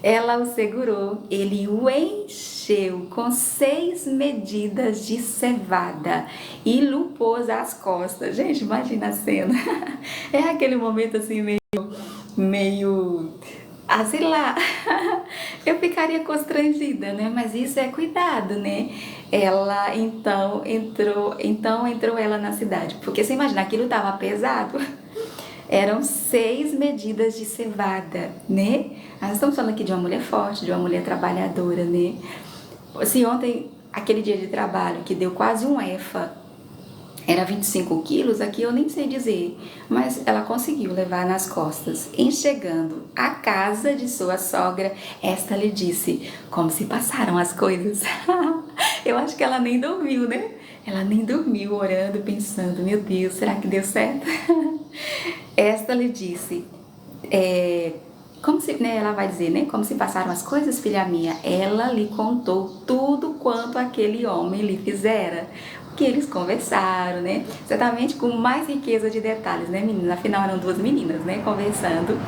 Ela o segurou, ele o encheu encheu com 6 medidas de cevada e lhe pôs às costas. Gente, imagina a cena. É aquele momento assim meio sei lá, eu ficaria constrangida, né? Mas isso é cuidado, né? Ela entrou ela na cidade, porque você imagina, aquilo estava pesado. Eram 6 medidas de cevada, né? Nós estamos falando aqui de uma mulher forte, de uma mulher trabalhadora, né? Se ontem, aquele dia de trabalho que deu quase um efa, era 25 quilos, aqui eu nem sei dizer, mas ela conseguiu levar nas costas. Em chegando à casa de sua sogra, esta lhe disse: como se passaram as coisas? Eu acho que ela nem dormiu, né? Ela nem dormiu, orando, pensando: meu Deus, será que deu certo? Esta lhe disse, como se, né, ela vai dizer, né? Como se passaram as coisas, filha minha? Ela lhe contou tudo quanto aquele homem lhe fizera. Que eles conversaram, né? Certamente com mais riqueza de detalhes, né, meninas? Afinal, eram 2 meninas, né? Conversando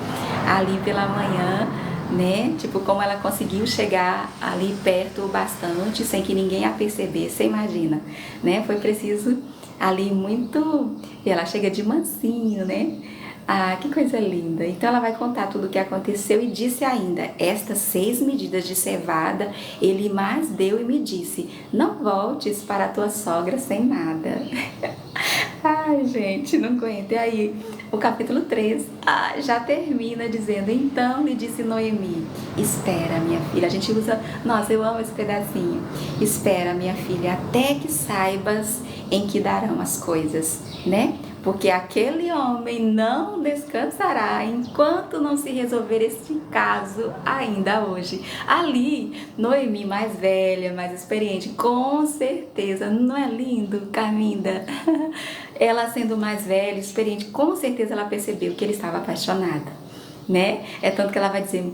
ali pela manhã, né? Tipo, como ela conseguiu chegar ali perto bastante, sem que ninguém a percebesse, você imagina, né? Foi preciso ali muito... E ela chega de mansinho, né? Ah, que coisa linda. Então ela vai contar tudo o que aconteceu e disse ainda: estas 6 medidas de cevada ele mais deu e me disse: não voltes para a tua sogra sem nada. Ai, gente, não aguento. E aí, o capítulo 3 já termina dizendo: então lhe disse Noemi: espera, minha filha. A gente usa... Nossa, eu amo esse pedacinho. Espera, minha filha, até que saibas em que darão as coisas, né? Porque aquele homem não descansará enquanto não se resolver este caso ainda hoje. Ali, Noemi, mais velha, mais experiente, com certeza, não é lindo, Carminda? Ela sendo mais velha, experiente, com certeza ela percebeu que ele estava apaixonado, né? É tanto que ela vai dizer: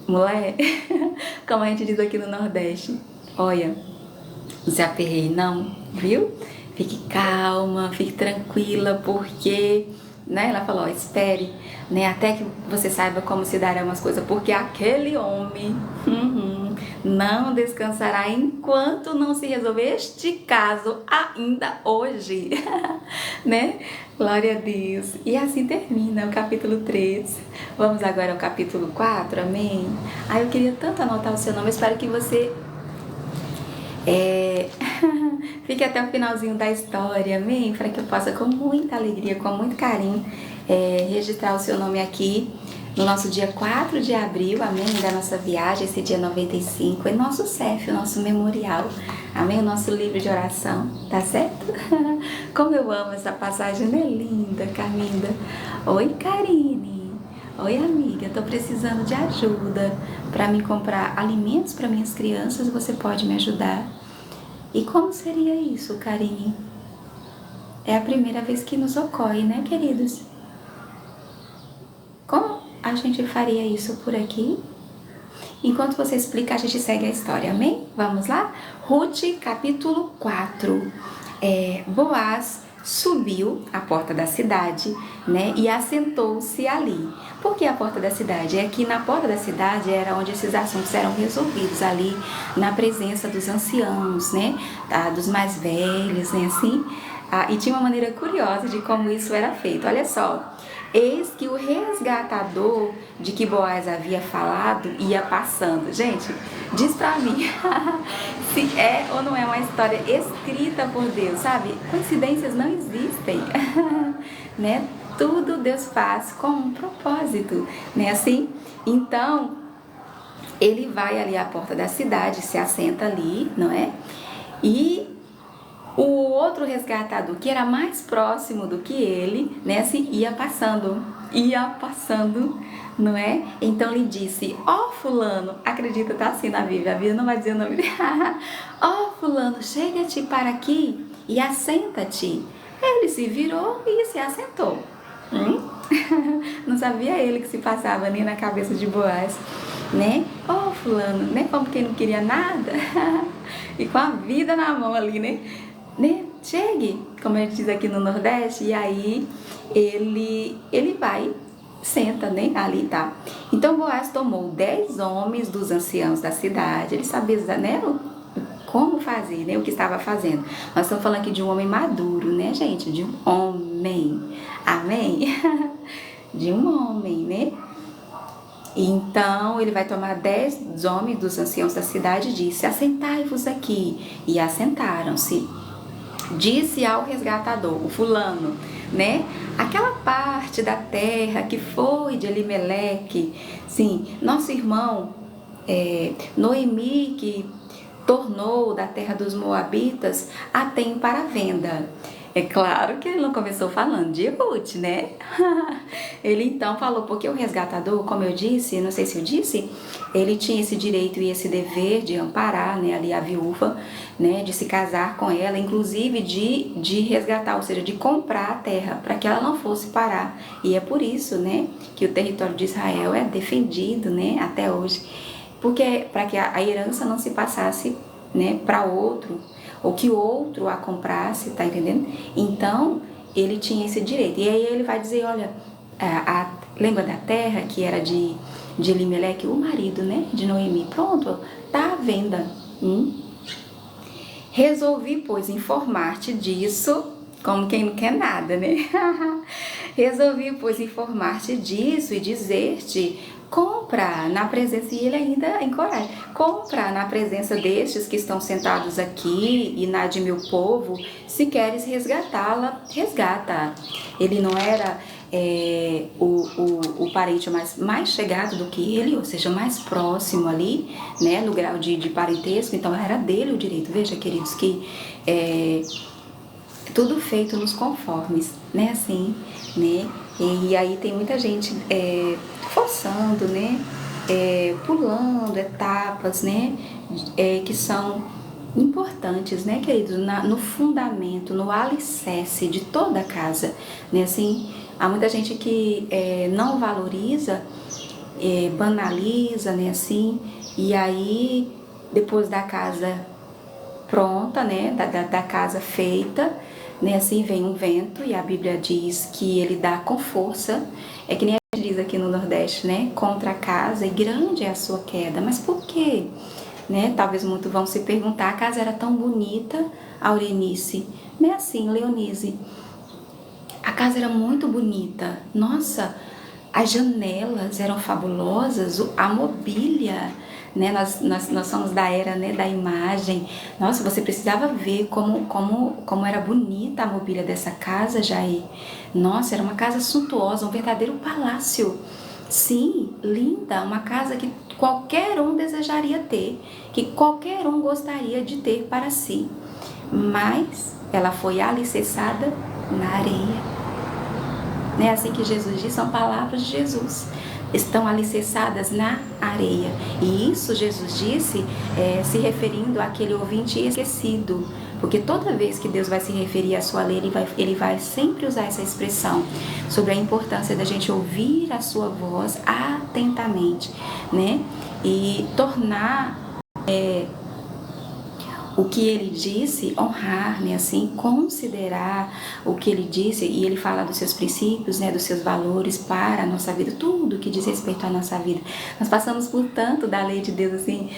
mulher, como a gente diz aqui no Nordeste, olha, não se aperreie não, viu? Fique calma, fique tranquila, porque, né, ela falou: ó, espere, né, até que você saiba como se darão as coisas, porque aquele homem não descansará enquanto não se resolver este caso ainda hoje, né? Glória a Deus. E assim termina o capítulo 3. Vamos agora ao capítulo 4, amém? Eu queria tanto anotar o seu nome, espero que você fique até o finalzinho da história, amém? Para que eu possa, com muita alegria, com muito carinho, registrar o seu nome aqui no nosso dia 4 de abril, amém? Da nossa viagem, esse dia 95, em nosso CEF, o nosso memorial, amém? O nosso livro de oração, tá certo? Como eu amo essa passagem, não é linda, Carminda? Oi, Karine. Oi, amiga, tô precisando de ajuda para me comprar alimentos para minhas crianças, você pode me ajudar? E como seria isso, Karine? É a primeira vez que nos ocorre, né, queridos? Como a gente faria isso por aqui? Enquanto você explica, a gente segue a história, amém? Vamos lá? Ruth, capítulo 4. Boaz subiu à porta da cidade, né, e assentou-se ali. Por que a porta da cidade? É que na porta da cidade era onde esses assuntos eram resolvidos, ali na presença dos anciãos, né, dos mais velhos, né, assim. E tinha uma maneira curiosa de como isso era feito. Olha só. Eis que o resgatador de que Boaz havia falado ia passando. Gente, diz pra mim se é ou não é uma história escrita por Deus, sabe? Coincidências não existem, né? Tudo Deus faz com um propósito, né? Assim, então, ele vai ali à porta da cidade, se assenta ali, não é? E o outro resgatador, que era mais próximo do que ele, né, assim, ia passando, não é? Então lhe disse: ó, fulano, acredita, tá assim na Bíblia, a Bíblia não vai dizer o nome dele. Ó, fulano, chega-te para aqui e assenta-te. Ele se virou e se assentou. Não sabia ele que se passava nem na cabeça de Boaz, né? Ó, fulano, né, como quem não queria nada, e com a vida na mão ali, né? Chegue, como a gente diz aqui no Nordeste. E aí ele vai, senta, né, ali tá. Então Boaz tomou 10 homens dos anciãos da cidade, ele sabia, né, como fazer, né, o que estava fazendo. Nós estamos falando aqui de um homem maduro, né, gente, de um homem, amém? De um homem, né? Então ele vai tomar 10 homens dos anciãos da cidade e disse: assentai-vos aqui. E assentaram-se. Disse ao resgatador, o fulano, né? Aquela parte da terra que foi de Elimeleque, sim, nosso irmão Noemi, que tornou da terra dos Moabitas, a tem para venda. É claro que ele não começou falando de Ruth, né? Ele então falou, porque o resgatador, como eu disse, não sei se eu disse, ele tinha esse direito e esse dever de amparar, né, ali a viúva, né, de se casar com ela, inclusive de resgatar, ou seja, de comprar a terra, para que ela não fosse parar. E é por isso, né, que o território de Israel é defendido, né, até hoje, porque para que a herança não se passasse, né, para outro, ou que outro a comprasse, tá entendendo? Então, ele tinha esse direito. E aí ele vai dizer, olha, lembra da terra que era de Elimeleque, o marido, né, de Noemi? Pronto, tá à venda. Resolvi, pois, informar-te disso, como quem não quer nada, né? Resolvi, pois, informar-te disso e dizer-te: compra na presença, e ele ainda encoraja, compra na presença destes que estão sentados aqui e na de meu povo, se queres resgatá-la, resgata. Ele não era o parente mais chegado do que ele, ou seja, mais próximo ali, né, no grau de parentesco, então era dele o direito. Veja, queridos, que tudo feito nos conformes, né, assim, né, e aí tem muita gente forçando, né, pulando etapas, né, que são importantes, né, queridos, no fundamento, no alicerce de toda a casa, né, assim, há muita gente que não valoriza, banaliza, né, assim, e aí depois da casa pronta, né, da casa feita, né, assim vem um vento e a Bíblia diz que ele dá com força, é que nem a gente diz aqui no Nordeste, né, contra a casa, e grande é a sua queda. Mas por quê? Né, talvez muitos vão se perguntar, a casa era tão bonita, Aurenice, não é assim, Leonise? A casa era muito bonita, nossa, as janelas eram fabulosas, a mobília, né? Nós somos da era, né, da imagem. Nossa, você precisava ver como era bonita a mobília dessa casa, Jair. Nossa, era uma casa suntuosa, um verdadeiro palácio. Sim, linda, uma casa que qualquer um desejaria ter, que qualquer um gostaria de ter para si. Mas ela foi alicerçada na areia. Não é assim que Jesus diz? São palavras de Jesus. Estão alicerçadas na areia. E isso Jesus disse se referindo àquele ouvinte esquecido. Porque toda vez que Deus vai se referir à sua lei, ele vai sempre usar essa expressão sobre a importância da gente ouvir a sua voz atentamente, né? E tornar o que ele disse, honrar, né, assim, considerar o que ele disse, e ele fala dos seus princípios, né, dos seus valores para a nossa vida, tudo que diz respeito à nossa vida. Nós passamos por tanto da lei de Deus, assim,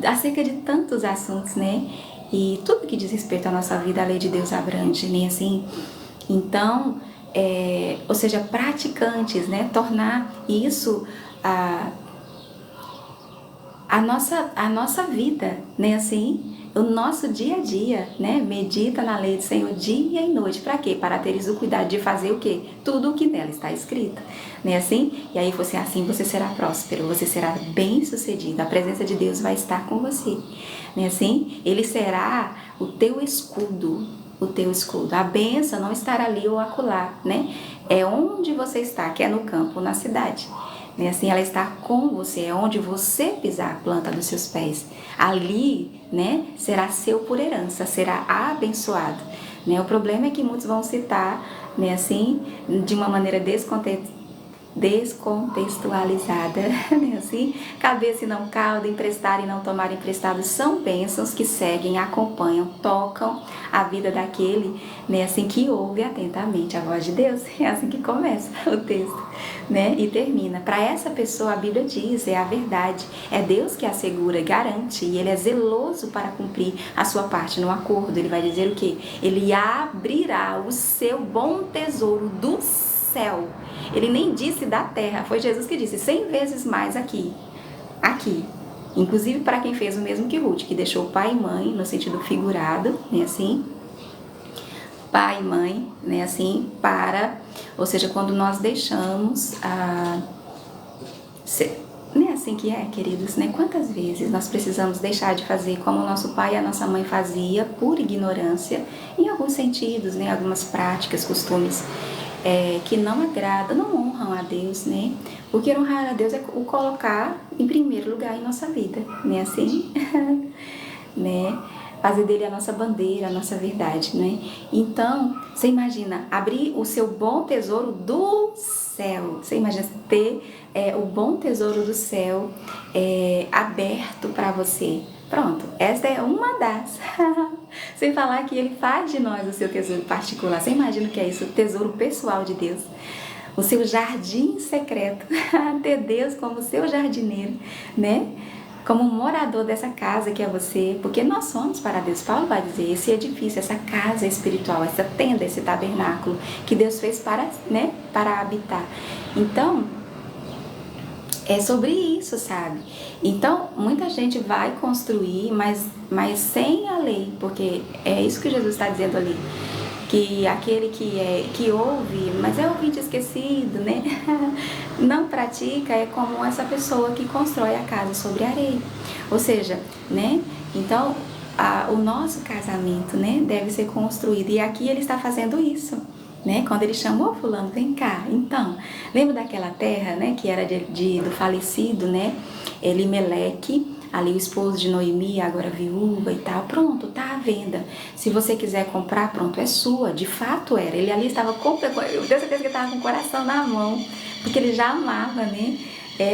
acerca de tantos assuntos, né, e tudo que diz respeito à nossa vida, a lei de Deus abrange, né, assim. Então, ou seja, praticantes, né, tornar isso a nossa vida, né, assim, o nosso dia a dia, né, medita na lei do Senhor dia e noite, para quê? Para teres o cuidado de fazer o quê? Tudo o que nela está escrito, né, assim, e aí assim você será próspero, você será bem sucedido, a presença de Deus vai estar com você, né, assim, ele será o teu escudo, a bênção não estará ali ou acolá, né, é onde você está, que é no campo, na cidade, né? Assim, ela está com você, é onde você pisar a planta dos seus pés. Ali, né, será seu por herança, será abençoado. Né? O problema é que muitos vão citar, né, assim, de uma maneira descontextualizada, né? Assim, cabeça e não cauda, emprestar e não tomar emprestado são bênçãos que seguem, acompanham, tocam a vida daquele, né? Assim, que ouve atentamente a voz de Deus. É assim que começa o texto, né? E termina. Para essa pessoa, a Bíblia diz, é a verdade, é Deus que assegura, garante, e Ele é zeloso para cumprir a sua parte no acordo. Ele vai dizer o quê? Ele abrirá o seu bom tesouro do céu. Ele nem disse da terra, foi Jesus que disse 100 vezes mais aqui. Inclusive para quem fez o mesmo que Ruth, que deixou pai e mãe, no sentido figurado, né, assim, pai e mãe, né, assim, ou seja, quando nós deixamos não é assim que é, queridos, né? Quantas vezes nós precisamos deixar de fazer como o nosso pai e a nossa mãe fazia por ignorância, em alguns sentidos, né? Algumas práticas, costumes que não agradam, não honram a Deus, né? Porque honrar a Deus é o colocar em primeiro lugar em nossa vida, né? Assim, né? Fazer dele a nossa bandeira, a nossa verdade, né? Então, você imagina abrir o seu bom tesouro do céu. Você imagina ter o bom tesouro do céu aberto para você. Pronto, essa é uma das. Sem falar que ele faz de nós o seu tesouro particular. Você imagina o que é isso? O tesouro pessoal de Deus. O seu jardim secreto. Ter Deus como seu jardineiro, né? Como morador dessa casa que é você, porque nós somos para Deus. Paulo vai dizer, esse edifício, essa casa espiritual, essa tenda, esse tabernáculo que Deus fez para habitar. Então, é sobre isso, sabe? Então, muita gente vai construir, mas sem a lei, porque é isso que Jesus está dizendo ali. Que aquele que ouve, mas é ouvinte esquecido, né? Não pratica, é como essa pessoa que constrói a casa sobre areia. Ou seja, né? Então, o nosso casamento, né, deve ser construído. E aqui ele está fazendo isso, né? Quando ele chamou fulano, vem cá. Então, lembra daquela terra, né, que era do falecido, né? Elimeleque, ali o esposo de Noemi, agora viúva e tal, pronto, tá à venda. Se você quiser comprar, pronto, é sua. De fato era. Ele ali estava eu tenho certeza que ele estava com o coração na mão, porque ele já amava, né,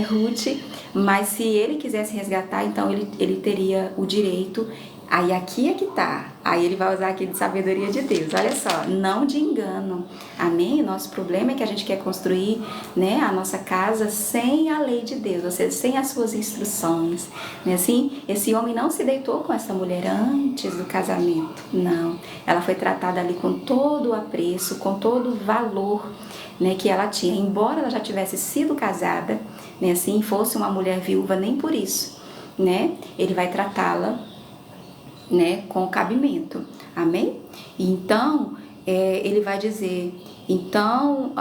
Ruth, mas se ele quisesse resgatar, então ele teria o direito. Aí aqui é que tá. Aí ele vai usar aqui de sabedoria de Deus. Olha só, não de engano. Amém? Nosso problema é que a gente quer construir, né, a nossa casa sem a lei de Deus, ou seja, sem as suas instruções. Né? Assim, esse homem não se deitou com essa mulher antes do casamento. Não. Ela foi tratada ali com todo o apreço, com todo o valor, né, que ela tinha. Embora ela já tivesse sido casada, né, assim, fosse uma mulher viúva, nem por isso, né, ele vai tratá-la, né, com cabimento, amém? Então, ele vai dizer, então,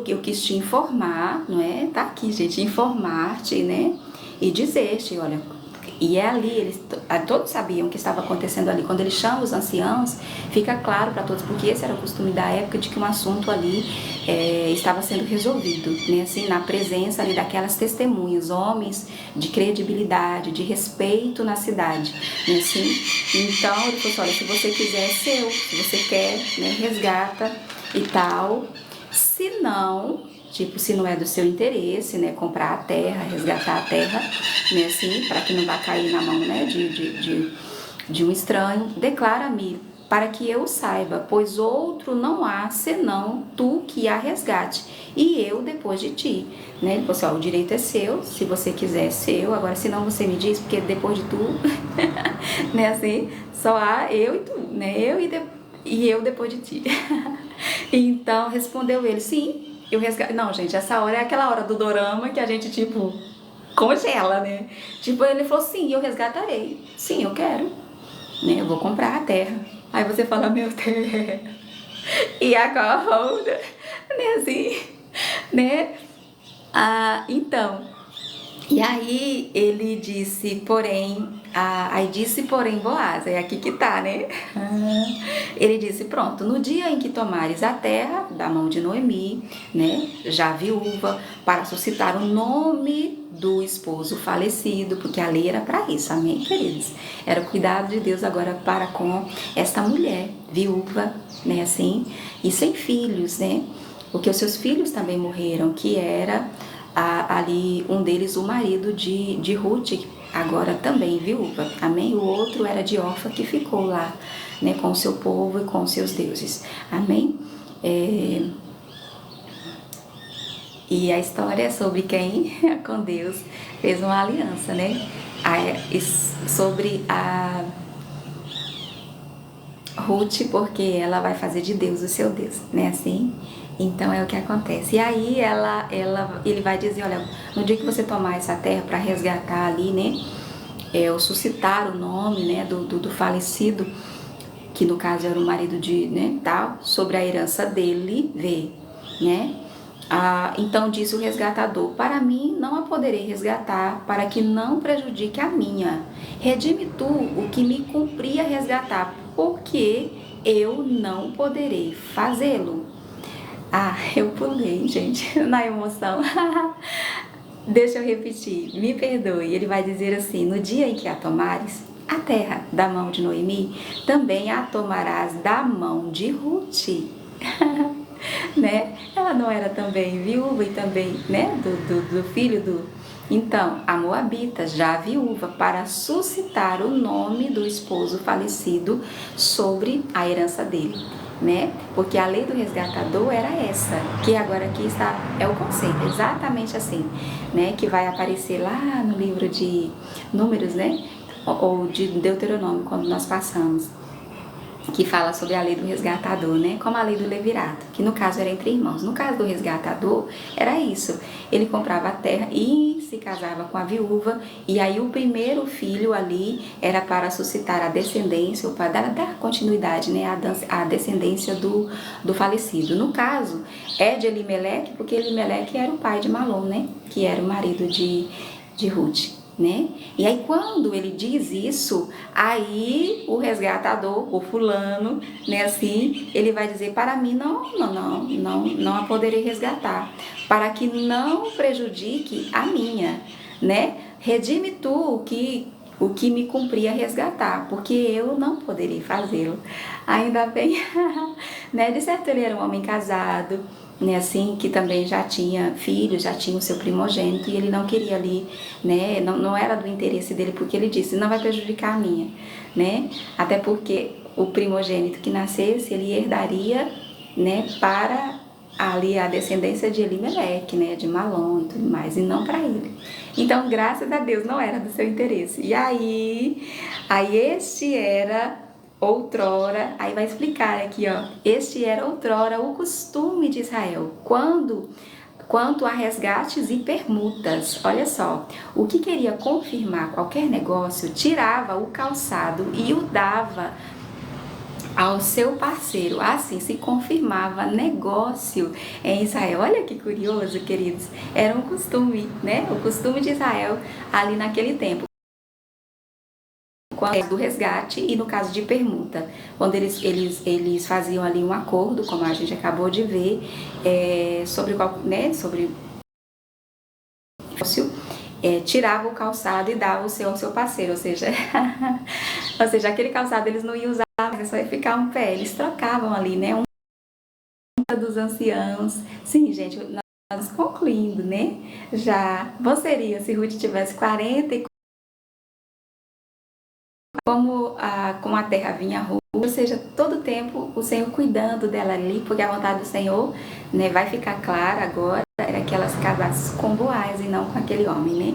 eu quis te informar, não é? Tá aqui, gente, informar-te, né? E dizer-te, olha, e é ali, todos sabiam o que estava acontecendo ali. Quando ele chama os anciãos, fica claro para todos, porque esse era o costume da época, de que um assunto ali estava sendo resolvido, né? Assim, na presença ali daquelas testemunhas, homens de credibilidade, de respeito na cidade, né? Assim, então ele falou assim, olha, se você quiser, é seu, se você quer, né, resgata e tal. Se não, tipo, se não é do seu interesse, né, comprar a terra, resgatar a terra, né, assim, para que não vá cair na mão, né, de um estranho, declara-me, para que eu saiba, pois outro não há, senão tu que a resgate, e eu depois de ti, né, ele falou assim, ó, o direito é seu, se você quiser é seu, agora se não você me diz, porque depois de tu, né, assim, só há eu e tu, né, e eu depois de ti. Então, respondeu ele, sim, eu resgatei. Não, gente, essa hora é aquela hora do dorama que a gente, tipo, congela, né? Tipo, ele falou, sim, eu resgatarei. Sim, eu quero. Né? Eu vou comprar a terra. Aí você fala, meu Deus. E agora, né? Assim, né? Então, e aí ele disse, porém, Boaz, é aqui que tá, né? Ele disse, pronto, no dia em que tomares a terra da mão de Noemi, né, já viúva, para suscitar o nome do esposo falecido, porque a lei era para isso, amém, queridos? Era o cuidado de Deus agora para com esta mulher viúva, né, assim, e sem filhos, né? porque os seus filhos também morreram, que era ali um deles o marido de Ruth, agora também viúva, amém? O outro era de Orfa, que ficou lá, né, com o seu povo e com os seus deuses, amém? E a história é sobre quem com Deus fez uma aliança, né? Sobre a Ruth, porque ela vai fazer de Deus o seu Deus, né? Assim, então é o que acontece. E aí ele vai dizer, olha, no dia que você tomar essa terra para resgatar ali, né? Ou suscitar o nome, né? Do falecido, que no caso era o marido de, né? Tal, sobre a herança dele, vê, né? Então disse o resgatador, para mim não a poderei resgatar, para que não prejudique a minha. Redime tu o que me cumpria resgatar, porque eu não poderei fazê-lo. Eu pulei, gente, na emoção. Deixa eu repetir, me perdoe. Ele vai dizer assim, no dia em que a tomares, a terra da mão de Noemi, também a tomarás da mão de Ruth. Né? Ela não era também viúva e também, né, do filho do... Então, a Moabita, já viúva, para suscitar o nome do esposo falecido sobre a herança dele, né? Porque a lei do resgatador era essa, que agora aqui está, é o conceito, exatamente assim, né? Que vai aparecer lá no livro de Números, né? Ou de Deuteronômio, quando nós passamos, que fala sobre a lei do resgatador, né? Como a lei do levirato, que no caso era entre irmãos. No caso do resgatador, era isso. Ele comprava a terra e se casava com a viúva, e aí o primeiro filho ali era para suscitar a descendência, ou para dar continuidade, né? A descendência do falecido. No caso, é de Elimeleque, porque Elimeleque era o pai de Malom, né? Que era o marido de Ruth. Né? E aí quando ele diz isso, aí o resgatador, o fulano, né, assim, ele vai dizer, para mim não a poderei resgatar, para que não prejudique a minha, né? Redime tu o que me cumpria resgatar, porque eu não poderei fazê-lo. Ainda bem, né? De certo ele era um homem casado, né, assim, que também já tinha filhos, já tinha o seu primogênito, e ele não queria ali, né, não era do interesse dele, porque ele disse, não vai prejudicar a minha, né, até porque o primogênito que nascesse, ele herdaria, né, para ali a descendência de Elimeleque, né, de Malom e tudo mais, e não para ele. Então, graças a Deus, não era do seu interesse. E aí este era outrora, aí vai explicar aqui, ó, este era outrora o costume de Israel, quanto a resgates e permutas. Olha só, o que queria confirmar qualquer negócio, tirava o calçado e o dava ao seu parceiro. Assim se confirmava negócio em Israel. Olha que curioso, queridos. Era um costume, né? O costume de Israel ali naquele tempo, do resgate e no caso de permuta, quando eles faziam ali um acordo, como a gente acabou de ver, sobre tirava o calçado e dava o seu ao seu parceiro, ou seja, aquele calçado eles não iam usar, só ia ficar um pé, eles trocavam ali, né, dos anciãos. Sim, gente, nós concluindo, né, já, bom seria se Ruth tivesse 40 como a terra vinha ruim, ou seja, todo o tempo o Senhor cuidando dela ali, porque a vontade do Senhor, né, vai ficar clara agora, era que elas casassem com Boaz e não com aquele homem, né?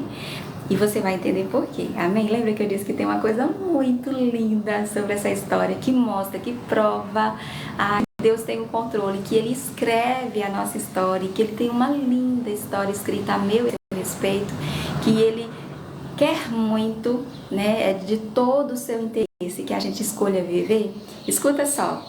E você vai entender por quê, amém? Lembra que eu disse que tem uma coisa muito linda sobre essa história, que mostra, que prova que Deus tem o controle, que Ele escreve a nossa história, que Ele tem uma linda história escrita a meu respeito, que Ele quer muito, né, de todo o seu interesse que a gente escolha viver. Escuta só.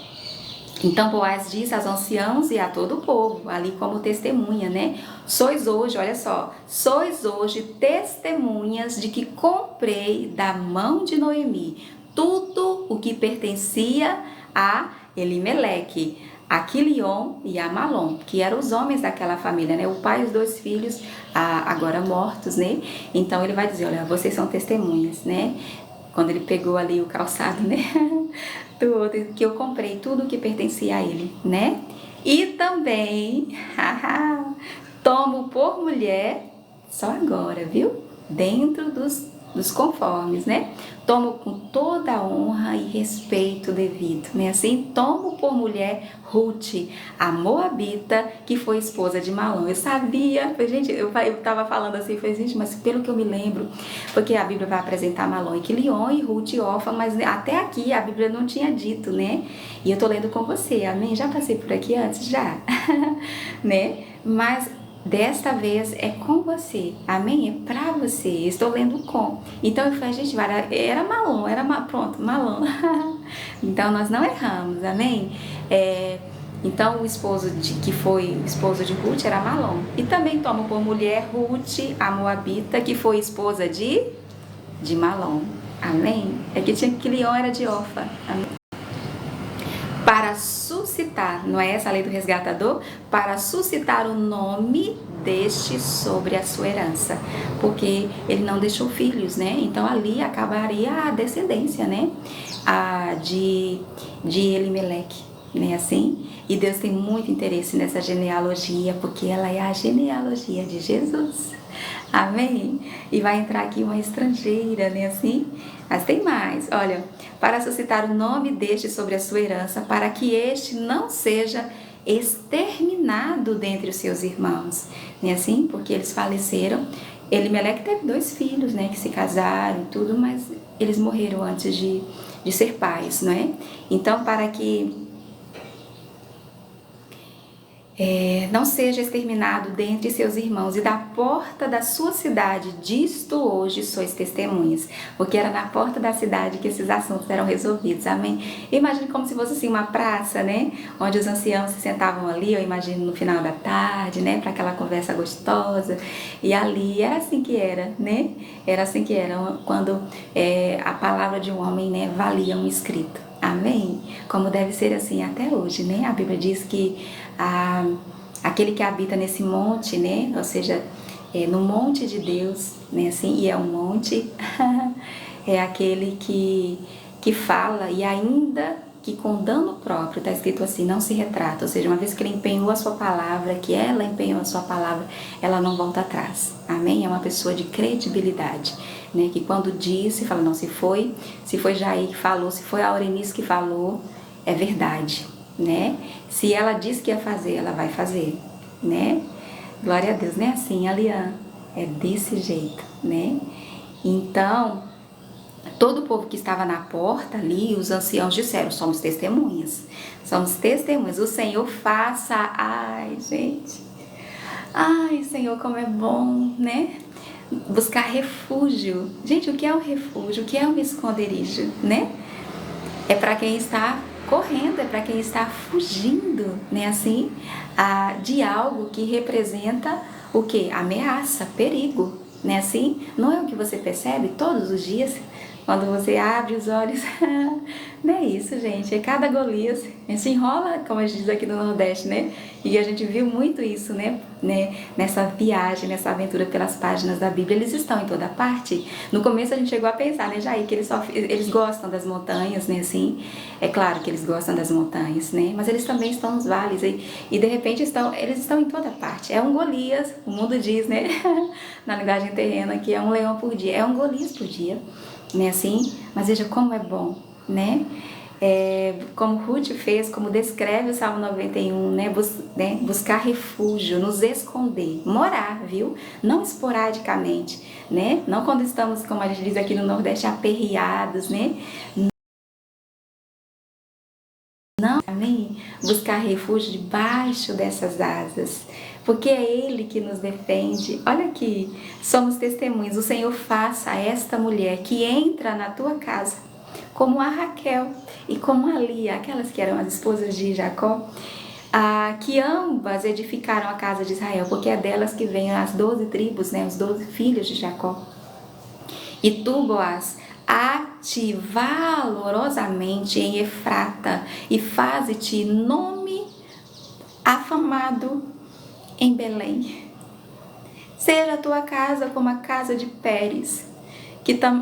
Então Boaz diz aos anciãos e a todo o povo, ali como testemunha, né? Sois hoje, olha só, sois hoje testemunhas de que comprei da mão de Noemi tudo o que pertencia a Elimeleque, a Quilion e a Malom, que eram os homens daquela família, né? O pai e os dois filhos, agora mortos, né? Então ele vai dizer, olha, vocês são testemunhas, né? Quando ele pegou ali o calçado, né? Do outro, que eu comprei tudo o que pertencia a ele, né? E também, tomo por mulher, só agora, viu? Dentro dos conformes, né? Tomo com toda a honra e respeito devido, né? Assim, tomo por mulher Ruth, a Moabita, que foi esposa de Malom. Eu sabia, gente, eu tava falando assim, falei, gente, mas pelo que eu me lembro, porque a Bíblia vai apresentar Malom e Quilion e Ruth e Orfa, mas até aqui a Bíblia não tinha dito, né? E eu tô lendo com você, amém? Já passei por aqui antes? Já, né? Mas desta vez é com você, amém? É pra você, estou lendo com. Então eu falei, gente, era Malom, pronto, Malom. Então nós não erramos, amém? Então o esposo que foi o esposo de Ruth era Malom. E também tomo por mulher Ruth, a Moabita, que foi esposa de Malom, amém? É que tinha que Leon era de Orfa, amém? Para suscitar, não é essa a lei do resgatador? Para suscitar o nome deste sobre a sua herança, porque ele não deixou filhos, né? Então ali acabaria a descendência, né? De Elimeleque, né? Assim, e Deus tem muito interesse nessa genealogia, porque ela é a genealogia de Jesus. Amém? E vai entrar aqui uma estrangeira, né? Assim, mas tem mais, olha, para suscitar o nome deste sobre a sua herança, para que este não seja exterminado dentre os seus irmãos, né? Assim, porque eles faleceram. Elimeleque teve 2 filhos, né? Que se casaram e tudo, mas eles morreram antes de ser pais, não é? Então, para que não seja exterminado dentre seus irmãos, e da porta da sua cidade, disto hoje sois testemunhas, porque era na porta da cidade que esses assuntos eram resolvidos, amém? Imagine como se fosse assim uma praça, né, onde os anciãos se sentavam ali, eu imagino no final da tarde, né, para aquela conversa gostosa, e ali era assim que era, né, era assim que era, quando a palavra de um homem, né, valia um escrito. Amém? Como deve ser assim até hoje, né? A Bíblia diz que aquele que habita nesse monte, né? Ou seja, no monte de Deus, né? Assim, e é um monte, é aquele que fala e ainda que com dano próprio, está escrito assim, não se retrata. Ou seja, uma vez que ele empenhou a sua palavra, que ela empenhou a sua palavra, ela não volta atrás. Amém? É uma pessoa de credibilidade, né? Que quando disse, fala, não, se foi Jair que falou, se foi a Aurenice que falou, é verdade, né? Se ela disse que ia fazer, ela vai fazer, né? Glória a Deus, né? Assim, Alian, é desse jeito, né? Então, todo o povo que estava na porta ali, os anciãos disseram, somos testemunhas. Somos testemunhas. O Senhor faça... Ai, gente. Ai, Senhor, como é bom, né? Buscar refúgio. Gente, o que é um refúgio? O que é um esconderijo, né? É para quem está correndo, é para quem está fugindo, né? Assim, de algo que representa o quê? Ameaça, perigo, né? Assim, não é o que você percebe todos os dias? Quando você abre os olhos, não é isso, gente. É cada Golias. A gente enrola, como a gente diz aqui no Nordeste, né? E a gente viu muito isso, né? Nessa viagem, nessa aventura pelas páginas da Bíblia. Eles estão em toda parte. No começo a gente chegou a pensar, né, Jair, que eles gostam das montanhas, né? Assim, é claro que eles gostam das montanhas, né? Mas eles também estão nos vales e de repente eles estão em toda parte. É um Golias, o mundo diz, né? Na linguagem terrena, que é um leão por dia. É um Golias por dia. Né, assim, mas veja como é bom, né? Como Ruth fez, como descreve o Salmo 91, né? Buscar refúgio, nos esconder, morar, viu? Não esporadicamente, né? Não quando estamos, como a gente diz aqui no Nordeste, aperreados, né? Não, amém? Buscar refúgio debaixo dessas asas, porque é Ele que nos defende. Olha aqui, somos testemunhas. O Senhor faça a esta mulher que entra na tua casa, como a Raquel e como a Lia, aquelas que eram as esposas de Jacó, que ambas edificaram a casa de Israel, porque é delas que vêm as 12 tribos, né, os 12 filhos de Jacó. E tu, Boaz, ate valorosamente em Efrata e faze-te nome afamado em Belém. Seja a tua casa como a casa de Pérez.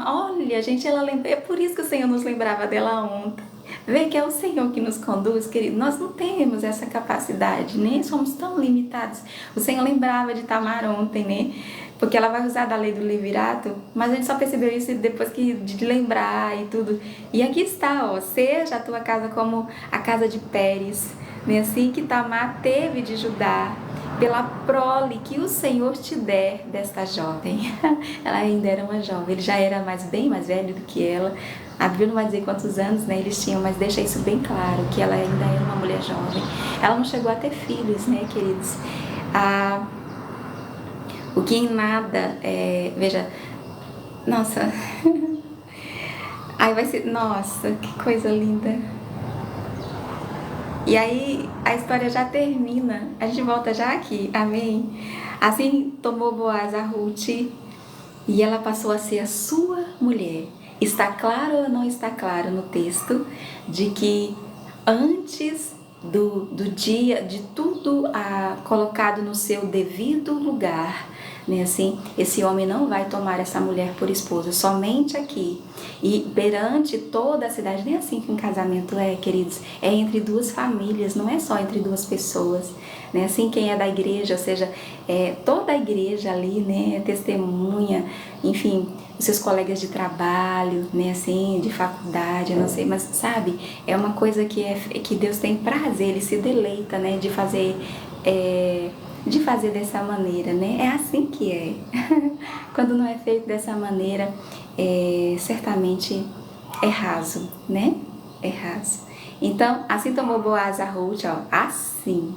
Olha, gente, ela lembra, é por isso que o Senhor nos lembrava dela ontem. Vê que é o Senhor que nos conduz, querido. Nós não temos essa capacidade, né? Somos tão limitados. O Senhor lembrava de Tamar ontem, né? Porque ela vai usar da lei do levirato, mas a gente só percebeu isso depois de lembrar e tudo. E aqui está, ó, seja a tua casa como a casa de Pérez, né? Assim que Tamar teve de Judá, pela prole que o Senhor te der desta jovem. Ela ainda era uma jovem, ele já era bem mais velho do que ela. A Bíblia não vai dizer quantos anos, né, eles tinham, mas deixa isso bem claro, que ela ainda era uma mulher jovem. Ela não chegou a ter filhos, né, queridos? O que em nada, veja, nossa, aí vai ser, nossa, que coisa linda. E aí a história já termina, a gente volta já aqui, amém? Assim tomou Boaz a Ruth e ela passou a ser a sua mulher. Está claro ou não está claro no texto de que antes do dia, de tudo colocado no seu devido lugar, né? Assim, esse homem não vai tomar essa mulher por esposa, somente aqui. E perante toda a cidade, nem assim que um casamento queridos, é entre duas famílias, não é só entre duas pessoas, né? Assim, quem é da igreja, ou seja, toda a igreja ali, né, testemunha, enfim, os seus colegas de trabalho, né, assim, de faculdade, eu não sei, mas sabe, é uma coisa que Deus tem prazer, Ele se deleita, né, de fazer dessa maneira, né? É assim que é. Quando não é feito dessa maneira, certamente é raso, né? É raso. Então, assim tomou Boaz a Ruth, ó, assim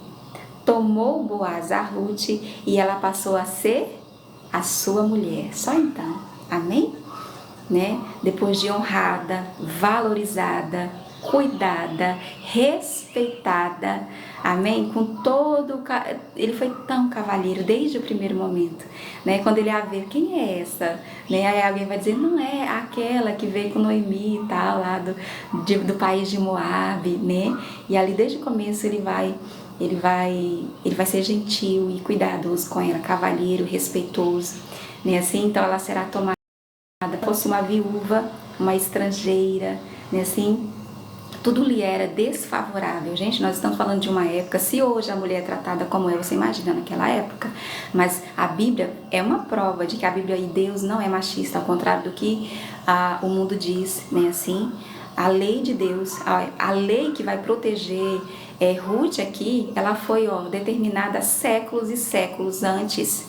tomou Boaz a Ruth e ela passou a ser a sua mulher. Só então, amém? Né? Depois de honrada, valorizada, cuidada, respeitada, amém? Ele foi tão cavalheiro desde o primeiro momento, né? Quando ele ia ver, quem é essa? Né? Aí alguém vai dizer, não é aquela que veio com Noemi e tal, lá do país de Moabe, né? E ali desde o começo ele vai ser gentil e cuidadoso com ela, cavalheiro, respeitoso, né? Assim, então ela será tomada, fosse uma viúva, uma estrangeira, né? Assim, tudo lhe era desfavorável. Gente, nós estamos falando de uma época, se hoje a mulher é tratada como você imagina naquela época, mas a Bíblia é uma prova de que a Bíblia e Deus não é machista, ao contrário do que o mundo diz, né? Assim, a lei de Deus, a lei que vai proteger Ruth aqui, ela foi determinada séculos e séculos antes.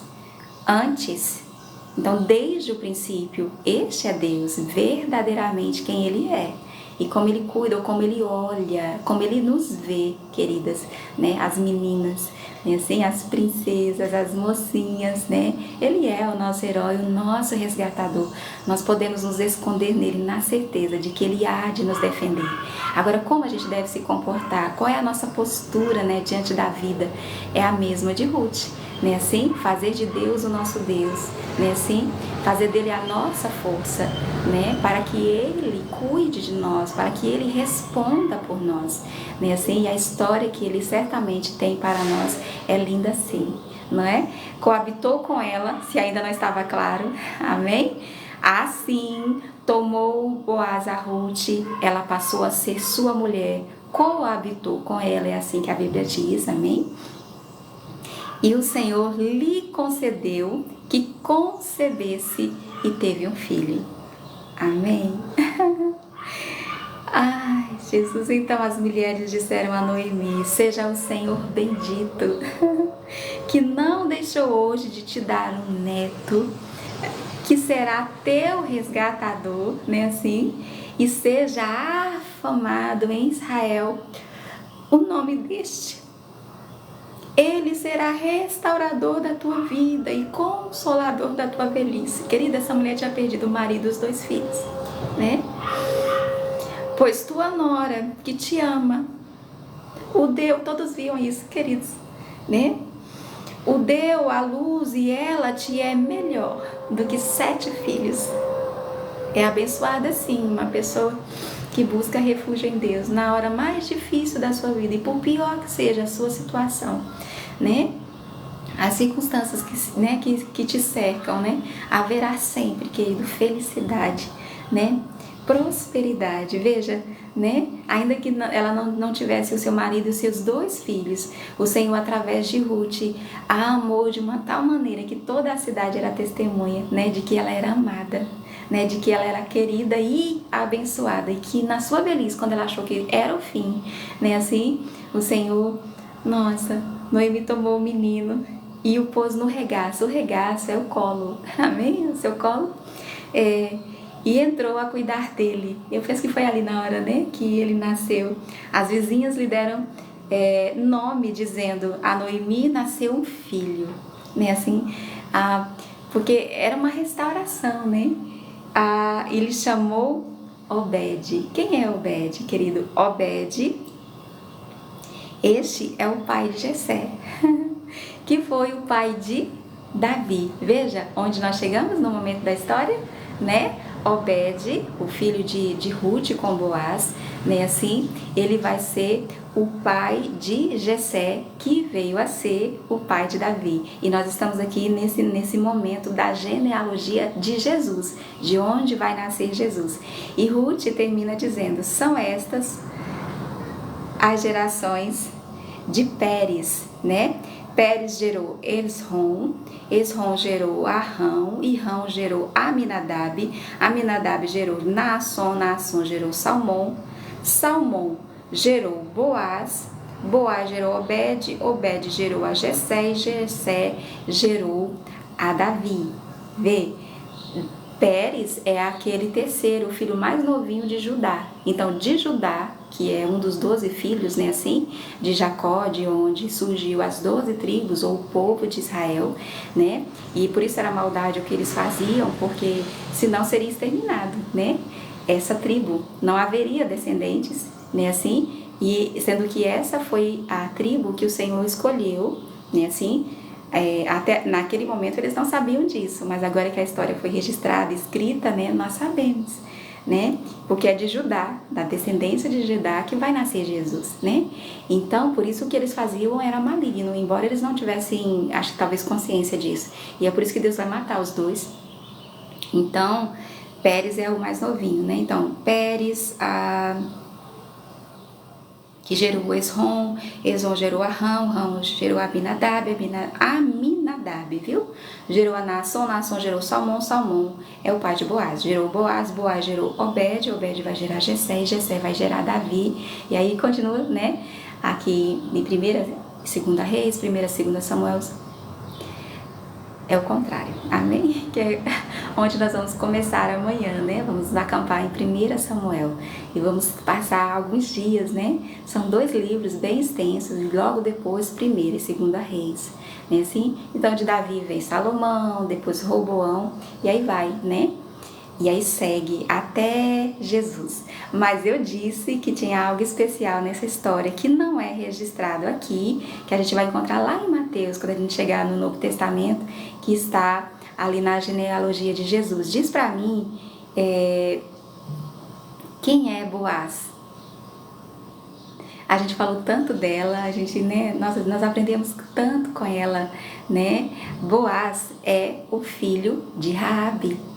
Então, desde o princípio, este é Deus, verdadeiramente quem Ele é. E como Ele cuida, ou como Ele olha, como Ele nos vê, queridas, né? As meninas, né? Assim, as princesas, as mocinhas, né? Ele é o nosso herói, o nosso resgatador. Nós podemos nos esconder nele na certeza de que Ele há de nos defender. Agora, como a gente deve se comportar? Qual é a nossa postura, né, diante da vida? É a mesma de Ruth, né? Assim, fazer de Deus o nosso Deus, né? Assim, fazer dele a nossa força, né? Para que Ele cuide de nós, para que Ele responda por nós, né? Assim, e a história que Ele certamente tem para nós é linda assim, não é? Coabitou com ela, se ainda não estava claro, amém? Assim, tomou Boaz a Ruth, ela passou a ser sua mulher, coabitou com ela, é assim que a Bíblia diz, amém? E o Senhor lhe concedeu que concebesse e teve um filho. Amém? Ai, Jesus, então as mulheres disseram a Noemi, seja o Senhor bendito, que não deixou hoje de te dar um neto, que será teu resgatador, né, assim, e seja afamado em Israel o nome deste. Ele será restaurador da tua vida e consolador da tua velhice. Querida, essa mulher tinha perdido o marido e os 2 filhos, né? Pois tua nora, que te ama, o deu, todos viam isso, queridos, né? O deu à luz e ela te é melhor do que 7 filhos. É abençoada sim, uma pessoa que busca refúgio em Deus na hora mais difícil da sua vida e por pior que seja a sua situação, né? As circunstâncias que te cercam, né? Haverá sempre, querido, felicidade, né? Prosperidade. Veja, né? Ainda que ela não tivesse o seu marido e os seus 2 filhos, o Senhor, através de Ruth, a amou de uma tal maneira que toda a cidade era testemunha, né? De que ela era amada, né? De que ela era querida e abençoada, e que na sua velhice, quando ela achou que era o fim, né? Assim, o Senhor, nossa, Noemi tomou o menino e o pôs no regaço. O regaço é o colo, amém? O seu colo. E entrou a cuidar dele. Eu penso que foi ali na hora, né, que ele nasceu. As vizinhas lhe deram nome, dizendo: a Noemi nasceu um filho, né, assim, porque era uma restauração, né. Ele chamou Obed. Quem é Obed, querido? Obed, este é o pai de Jessé, que foi o pai de Davi. Veja onde nós chegamos no momento da história, né? Obed, o filho de Ruth com Boaz, né? Assim, ele vai ser o pai de Jessé, que veio a ser o pai de Davi. E nós estamos aqui nesse momento da genealogia de Jesus, de onde vai nascer Jesus. E Ruth termina dizendo: são estas as gerações de Pérez, né? Pérez gerou Esrom, Esrom gerou Arão, e Rão gerou Aminadab, Aminadab gerou Naasson, Naasson gerou Salmão, Salmão gerou Boaz, Boaz gerou Obed, Obed gerou a Jessé, e Jessé gerou a Davi. Vê? Pérez é aquele terceiro, o filho mais novinho de Judá. Então, de Judá, que é um dos 12 filhos, né, assim, de Jacó, de onde surgiu as 12 tribos, ou o povo de Israel, né, e por isso era maldade o que eles faziam, porque senão seria exterminado, né, essa tribo, não haveria descendentes, né, assim, e sendo que essa foi a tribo que o Senhor escolheu, né, assim, até naquele momento eles não sabiam disso, mas agora que a história foi registrada, escrita, né, nós sabemos, né, porque é de Judá, da descendência de Judá que vai nascer Jesus, né, então por isso o que eles faziam era maligno, embora eles não tivessem, acho que talvez consciência disso, e é por isso que Deus vai matar os 2. Então Pérez é o mais novinho, né, então Pérez, que gerou Esrom, Esrom gerou Arão, Rão gerou Aminadab, Aminadab, viu? Gerou a Naasson, Naasson gerou Salmão, Salmão é o pai de Boaz, gerou Boaz, Boaz gerou Obed, Obed vai gerar Jessé, e Jessé vai gerar Davi, e aí continua, né, aqui em 1ª e 2ª Reis, 1ª e 2ª Samuel, é o contrário, amém? Que é onde nós vamos começar amanhã, né? Vamos acampar em 1ª Samuel e vamos passar alguns dias, né? São 2 livros bem extensos e logo depois 1ª e 2ª Reis, né? Assim, então de Davi vem Salomão, depois Roboão e aí vai, né? E aí segue até Jesus. Mas eu disse que tinha algo especial nessa história que não é registrado aqui, que a gente vai encontrar lá em Mateus, quando a gente chegar no Novo Testamento, que está ali na genealogia de Jesus. Diz pra mim, quem é Boaz? A gente falou tanto dela, a gente, né, nós aprendemos tanto com ela, né? Boaz é o filho de Raabe.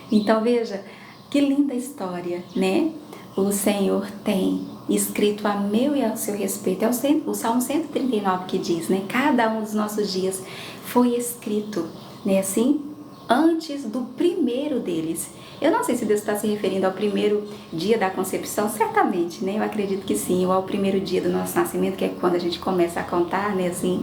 Então veja, que linda história, né? O Senhor tem escrito a meu e ao seu respeito. É o Salmo 139 que diz, né? Cada um dos nossos dias foi escrito, né? Assim, antes do primeiro deles. Eu não sei se Deus está se referindo ao primeiro dia da concepção, certamente, né? Eu acredito que sim, ou ao primeiro dia do nosso nascimento, que é quando a gente começa a contar, né? Assim,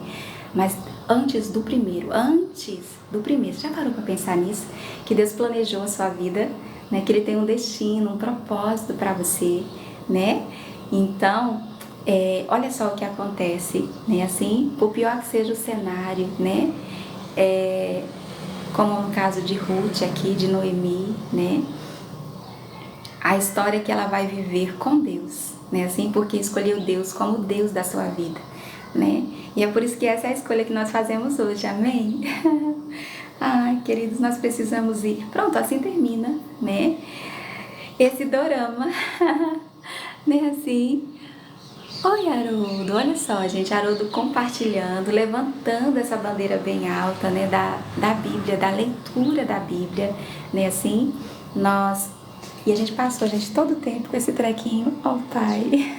mas antes do primeiro. Você já parou para pensar nisso? Que Deus planejou a sua vida, né? Que Ele tem um destino, um propósito para você, né? Então, olha só o que acontece, né? Assim, por pior que seja o cenário, né? Como no caso de Ruth aqui, de Noemi, né? A história que ela vai viver com Deus, né? Assim, porque escolheu Deus como Deus da sua vida, né? E é por isso que essa é a escolha que nós fazemos hoje, amém? Ai, queridos, nós precisamos ir. Pronto, assim termina, né? Esse dorama, né? Assim. Oi, Haroldo, olha só, gente, Haroldo compartilhando, levantando essa bandeira bem alta, né, da Bíblia, da leitura da Bíblia, né, assim, nós E a gente passou, gente, todo o tempo com esse trequinho. Ó, Pai,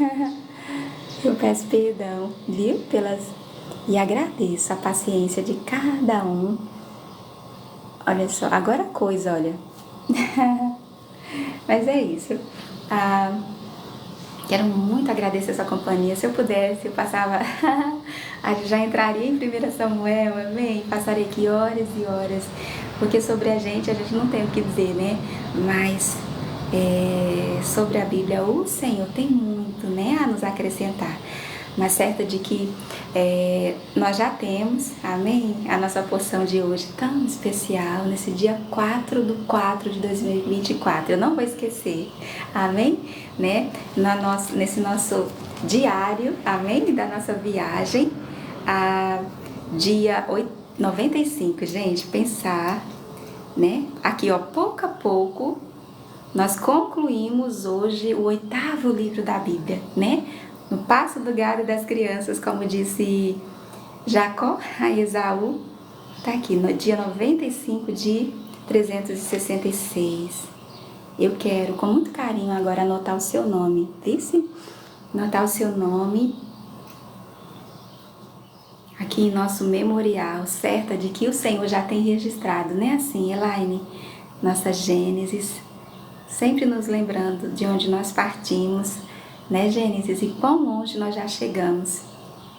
eu peço perdão, viu? E agradeço a paciência de cada um. Olha só, agora a coisa, olha. Mas é isso. Quero muito agradecer a sua companhia. Se eu pudesse, eu passava. Já entraria em 1 Samuel, amém? Passaria aqui horas e horas. Porque sobre a gente não tem o que dizer, né? Mas sobre a Bíblia, o Senhor tem muito, né, a nos acrescentar. Mas certa de que nós já temos, amém? A nossa porção de hoje tão especial, nesse dia 4/4/2024. Eu não vou esquecer, amém? Né? Nesse nosso diário, amém? Da nossa viagem, dia 95, gente, pensar, né? Aqui, ó, pouco a pouco, nós concluímos hoje o 8º livro da Bíblia, né? No passo do gado das crianças, como disse Jacó a Esaú, tá aqui, no dia 95 de 366. Eu quero, com muito carinho, agora anotar o seu nome, vice? Anotar o seu nome aqui em nosso memorial, certa de que o Senhor já tem registrado, né? Assim, Elaine, nossa Gênesis, sempre nos lembrando de onde nós partimos, né, Gênesis? E quão longe nós já chegamos,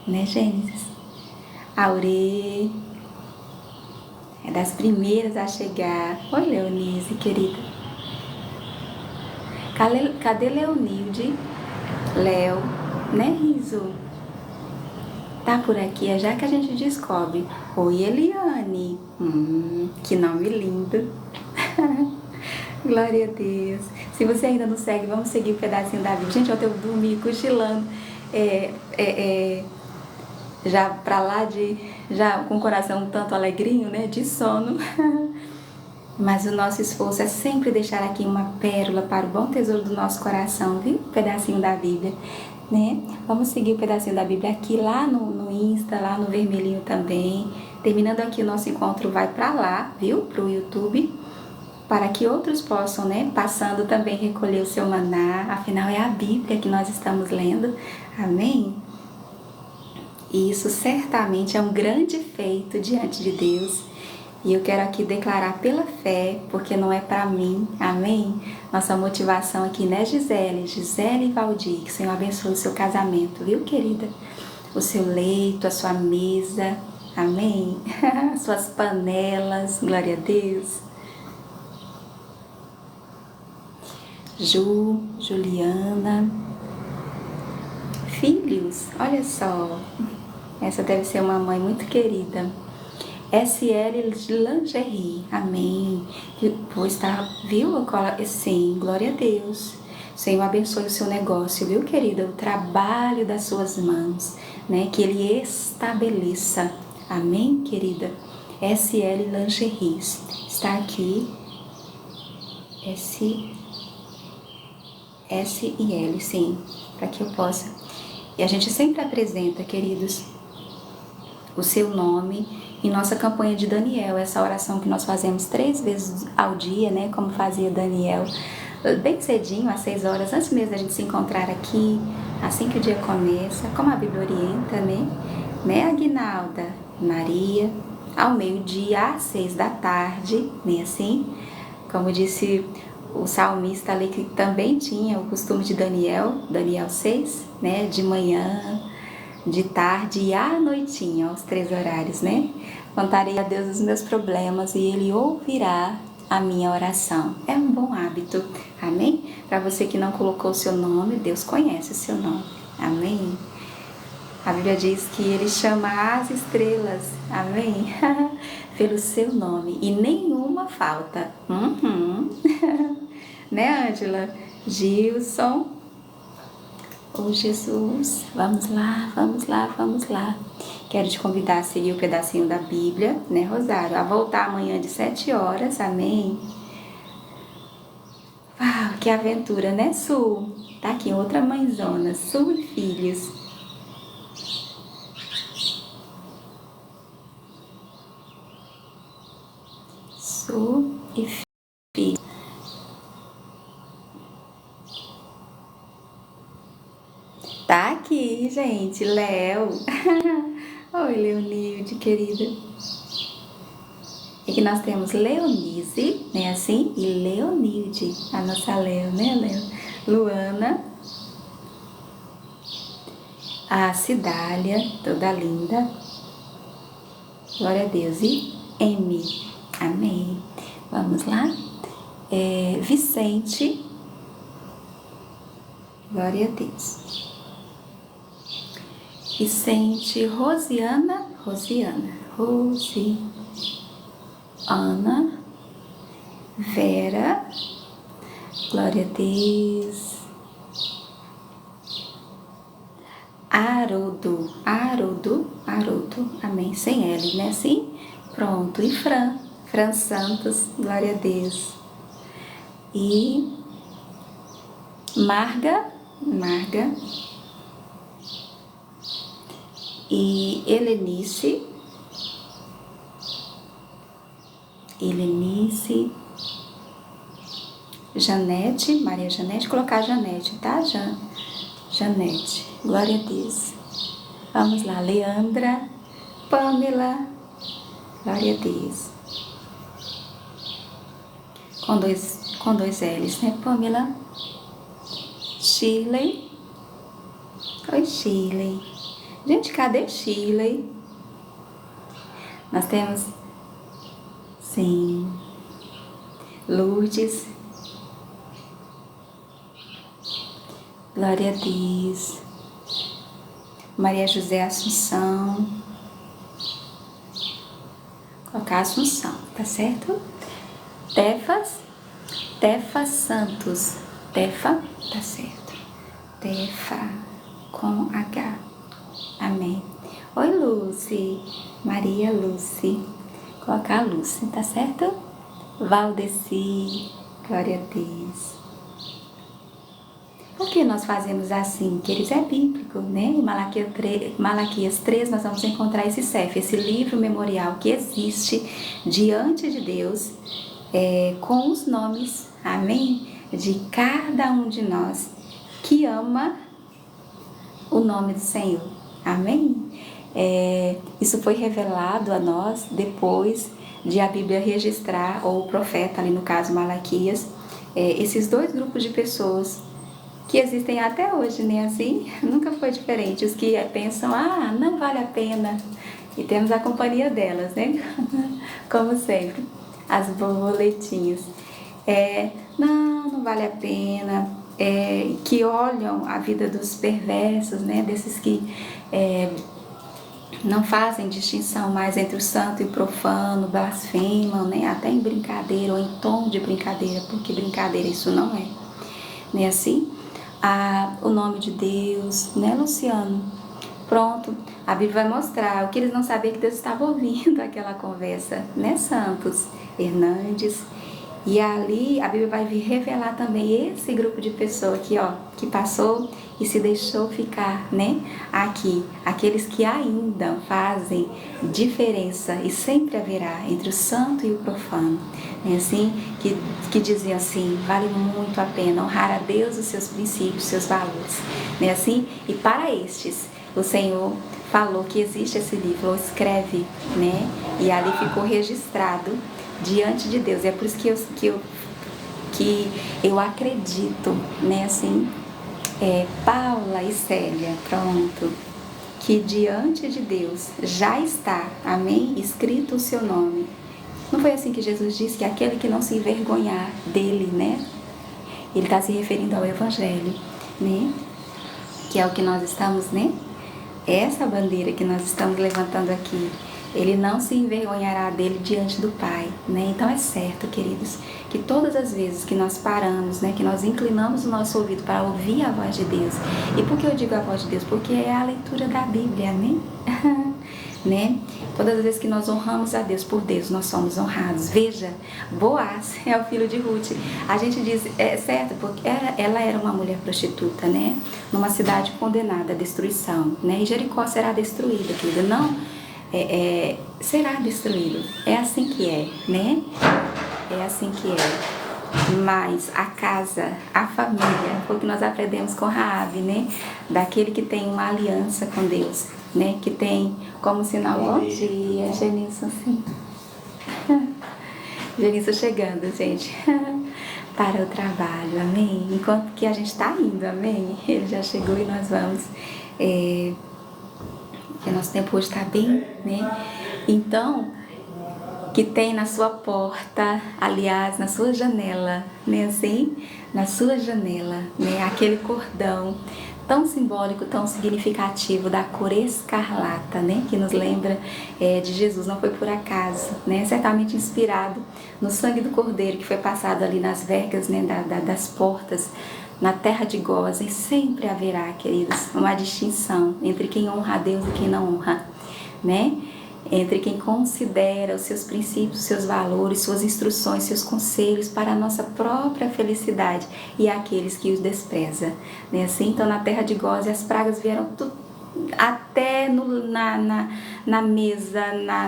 né, Gênesis? Aure é das primeiras a chegar. Oi, Leonise, querida. Cadê Leonilde? Léo, né, Riso? Tá por aqui, é já que a gente descobre. Oi, Eliane. Que nome lindo. Glória a Deus. Se você ainda não segue, vamos seguir um pedacinho da Bíblia. Gente, ontem eu dormi cochilando. Já pra lá já com o coração um tanto alegrinho, né? De sono. Mas o nosso esforço é sempre deixar aqui uma pérola para o bom tesouro do nosso coração, viu? Um pedacinho da Bíblia, né? Vamos seguir o pedacinho da Bíblia aqui lá no Insta, lá no vermelhinho também. Terminando aqui o nosso encontro vai para lá, viu? Pro YouTube, para que outros possam, né? Passando também recolher o seu maná. Afinal é a Bíblia que nós estamos lendo, amém? E isso certamente é um grande feito diante de Deus. E eu quero aqui declarar pela fé, porque não é para mim, amém? Nossa motivação aqui, né, Gisele e Valdir, que o Senhor abençoe o seu casamento, viu, querida? O seu leito, a sua mesa, amém? Suas panelas, glória a Deus. Juliana, filhos, olha só, essa deve ser uma mãe muito querida. SL Lingerie, amém. Vou estar, viu? Sim, glória a Deus. Senhor, abençoe o seu negócio, viu, querida? O trabalho das suas mãos, né? Que Ele estabeleça, amém, querida? SL Lingerie, está aqui. S e L, sim, para que eu possa. E a gente sempre apresenta, queridos, o seu nome em nossa campanha de Daniel, essa oração que nós fazemos 3 vezes ao dia, né, como fazia Daniel, bem cedinho, às 6 horas, antes mesmo da gente se encontrar aqui, assim que o dia começa, como a Bíblia orienta, né, Aguinalda, Maria, ao meio-dia, às 6 da tarde, né, assim, como disse o salmista ali, que também tinha o costume de Daniel 6, né, de manhã, de tarde e à noitinha, aos 3 horários, né? Contarei a Deus os meus problemas e Ele ouvirá a minha oração. É um bom hábito, amém? Para você que não colocou o seu nome, Deus conhece o seu nome, amém? A Bíblia diz que Ele chama as estrelas, amém? Pelo seu nome e nenhuma falta. Né, Ângela? Gilson? Oh, Jesus, vamos lá. Quero te convidar a seguir o pedacinho da Bíblia, né, Rosário? A voltar amanhã de 7 horas, amém? Uau, que aventura, né, Su? Tá aqui outra mãezona, Su e filhos. Su e filhos. Tá aqui, gente, Léo. Oi, Leonilde, querida. E que nós temos Leonise, né, assim? E Leonilde, a nossa Léo, né, Léo? Luana. A Cidália, toda linda. Glória a Deus. E M. Amém. Vamos lá? Vicente. Glória a Deus. Vicente, Rosiana, Ana, Vera, glória a Deus. Haroldo, amém, sem L, né, assim? Pronto, e Fran Santos, glória a Deus. E Marga, e Helenice, Janete, Maria Janete, colocar Janete, tá, Janete, glória a Deus. Vamos lá, Leandra, Pamela, glória a Deus. Com dois L's, né, Pamela? Shirley. Oi, Shirley. Gente, cadê Shirley? Nós temos, sim, Lourdes. Glória a Deus. Maria José Assunção. Colocar Assunção, tá certo? Tefa Santos. Tefa, tá certo. Tefa com H. Amém. Oi, Lucy. Maria Lucy. Colocar Lucy, tá certo? Valdeci. Glória a Deus. Por que nós fazemos assim? Que eles é bíblico, né? Em Malaquias 3 nós vamos encontrar esse CEF, esse livro memorial que existe diante de Deus, com os nomes, amém? De cada um de nós que ama o nome do Senhor, amém? Isso foi revelado a nós depois de a Bíblia registrar, ou o profeta, ali no caso Malaquias, esses dois grupos de pessoas que existem até hoje, né? Assim, nunca foi diferente. Os que pensam, não vale a pena, e temos a companhia delas, né? Como sempre, as borboletinhas. Não vale a pena, que olham a vida dos perversos, né? Desses que não fazem distinção mais entre o santo e o profano, blasfemam, né? Até em brincadeira ou em tom de brincadeira, porque brincadeira isso não é, né? Assim, o nome de Deus, né, Luciano? Pronto, a Bíblia vai mostrar o que eles não sabiam, que Deus estava ouvindo aquela conversa, né, Santos Hernandes? E ali a Bíblia vai vir revelar também esse grupo de pessoas aqui, ó, que passou e se deixou ficar, né, aqui. Aqueles que ainda fazem diferença, e sempre haverá, entre o santo e o profano. É assim, que diziam assim, vale muito a pena honrar a Deus, os seus princípios, os seus valores. Né, assim? E para estes, o Senhor falou que existe esse livro, ou escreve, né? E ali ficou registrado diante de Deus. É por isso que eu acredito, né, assim, Paula e Célia, pronto, que diante de Deus já está, amém, escrito o seu nome. Não foi assim que Jesus disse que aquele que não se envergonhar dele, né, ele está se referindo ao Evangelho, né, que é o que nós estamos, né, essa bandeira que nós estamos levantando aqui. Ele não se envergonhará dele diante do Pai, né? Então é certo, queridos, que todas as vezes que nós paramos, né, que nós inclinamos o nosso ouvido para ouvir a voz de Deus. E por que eu digo a voz de Deus? Porque é a leitura da Bíblia, amém? Né? Todas as vezes que nós honramos a Deus, por Deus nós somos honrados. Veja, Boaz é o filho de Ruth. A gente diz, é certo, porque ela era uma mulher prostituta, né? Numa cidade condenada à destruição, né? E Jericó será destruída, querida. Não, será destruído. É assim que é, né? É assim que é. Mas a casa, a família, foi o que nós aprendemos com Raabe, né? Daquele que tem uma aliança com Deus, né? Que tem como sinal, bom dia, Genilson, sim. Genilson chegando, gente, para o trabalho, amém? Enquanto que a gente está indo, amém? Ele já chegou e nós vamos. Porque nosso tempo hoje está bem, né? Então, que tem na sua porta, aliás, na sua janela, né, assim? Na sua janela, né, aquele cordão tão simbólico, tão significativo da cor escarlata, né, que nos lembra de Jesus, não foi por acaso, né, certamente inspirado no sangue do Cordeiro que foi passado ali nas vergas, né, das portas, na terra de Gósen. Sempre haverá, queridos, uma distinção entre quem honra a Deus e quem não honra, né? Entre quem considera os seus princípios, seus valores, suas instruções, seus conselhos para a nossa própria felicidade e aqueles que os despreza, né? Assim, então na terra de Gósen as pragas vieram até na mesa,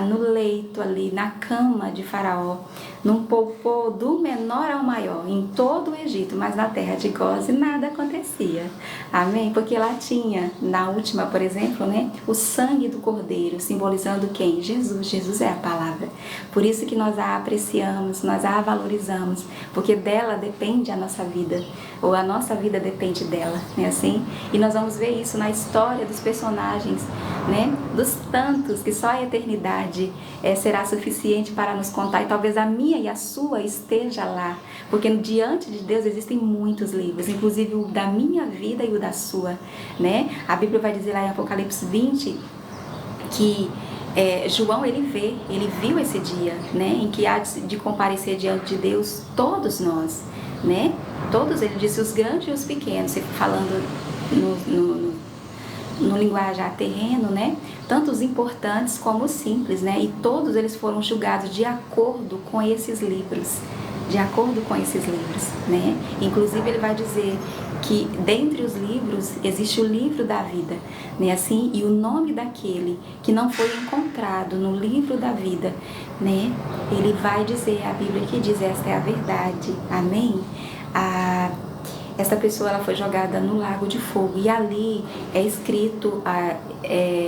no leito ali, na cama de Faraó, num poupou do menor ao maior, em todo o Egito, mas na terra de Gósen nada acontecia, amém? Porque lá tinha, na última, por exemplo, né, o sangue do Cordeiro, simbolizando quem? Jesus. Jesus é a palavra, por isso que nós a apreciamos, nós a valorizamos, porque dela depende a nossa vida, ou a nossa vida depende dela, né, assim? E nós vamos ver isso na história dos personagens, né, dos tantos que só a eternidade será suficiente para nos contar, e talvez a minha e a sua esteja lá, porque diante de Deus existem muitos livros, inclusive o da minha vida e o da sua, né? A Bíblia vai dizer lá em Apocalipse 20 que João ele viu esse dia, né, em que há de comparecer diante de Deus todos nós, né? Todos, ele disse, os grandes e os pequenos, falando no linguajar terreno, né? Tanto os importantes como os simples, né? E todos eles foram julgados de acordo com esses livros, né? Inclusive ele vai dizer que dentre os livros existe o livro da vida, né? Assim, e o nome daquele que não foi encontrado no livro da vida, né? Ele vai dizer, a Bíblia que diz, esta é a verdade, amém? Essa pessoa ela foi jogada no lago de fogo, e ali é escrito,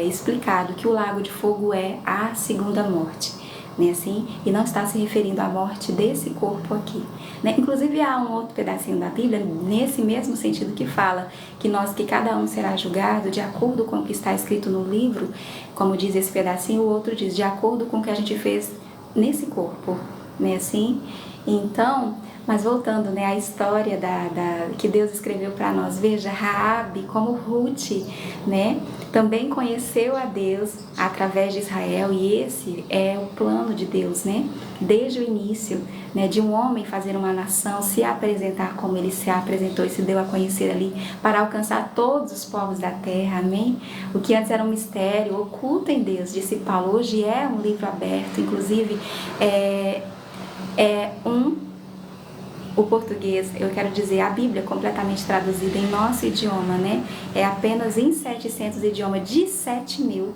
explicado que o lago de fogo é a segunda morte, né, assim? E não está se referindo à morte desse corpo aqui, né? Inclusive há um outro pedacinho da Bíblia nesse mesmo sentido que fala que cada um será julgado de acordo com o que está escrito no livro, como diz esse pedacinho, o outro diz de acordo com o que a gente fez nesse corpo, né, assim? Então, mas voltando, né, à história que Deus escreveu para nós, veja, Raabe, como Ruth, né, também conheceu a Deus através de Israel, e esse é o plano de Deus, né, desde o início, né, de um homem fazer uma nação, se apresentar como ele se apresentou e se deu a conhecer ali, para alcançar todos os povos da terra, amém? O que antes era um mistério, oculto em Deus, disse Paulo, hoje é um livro aberto, inclusive o português, eu quero dizer, a Bíblia completamente traduzida em nosso idioma, né? É apenas em 700 idiomas de 7.000,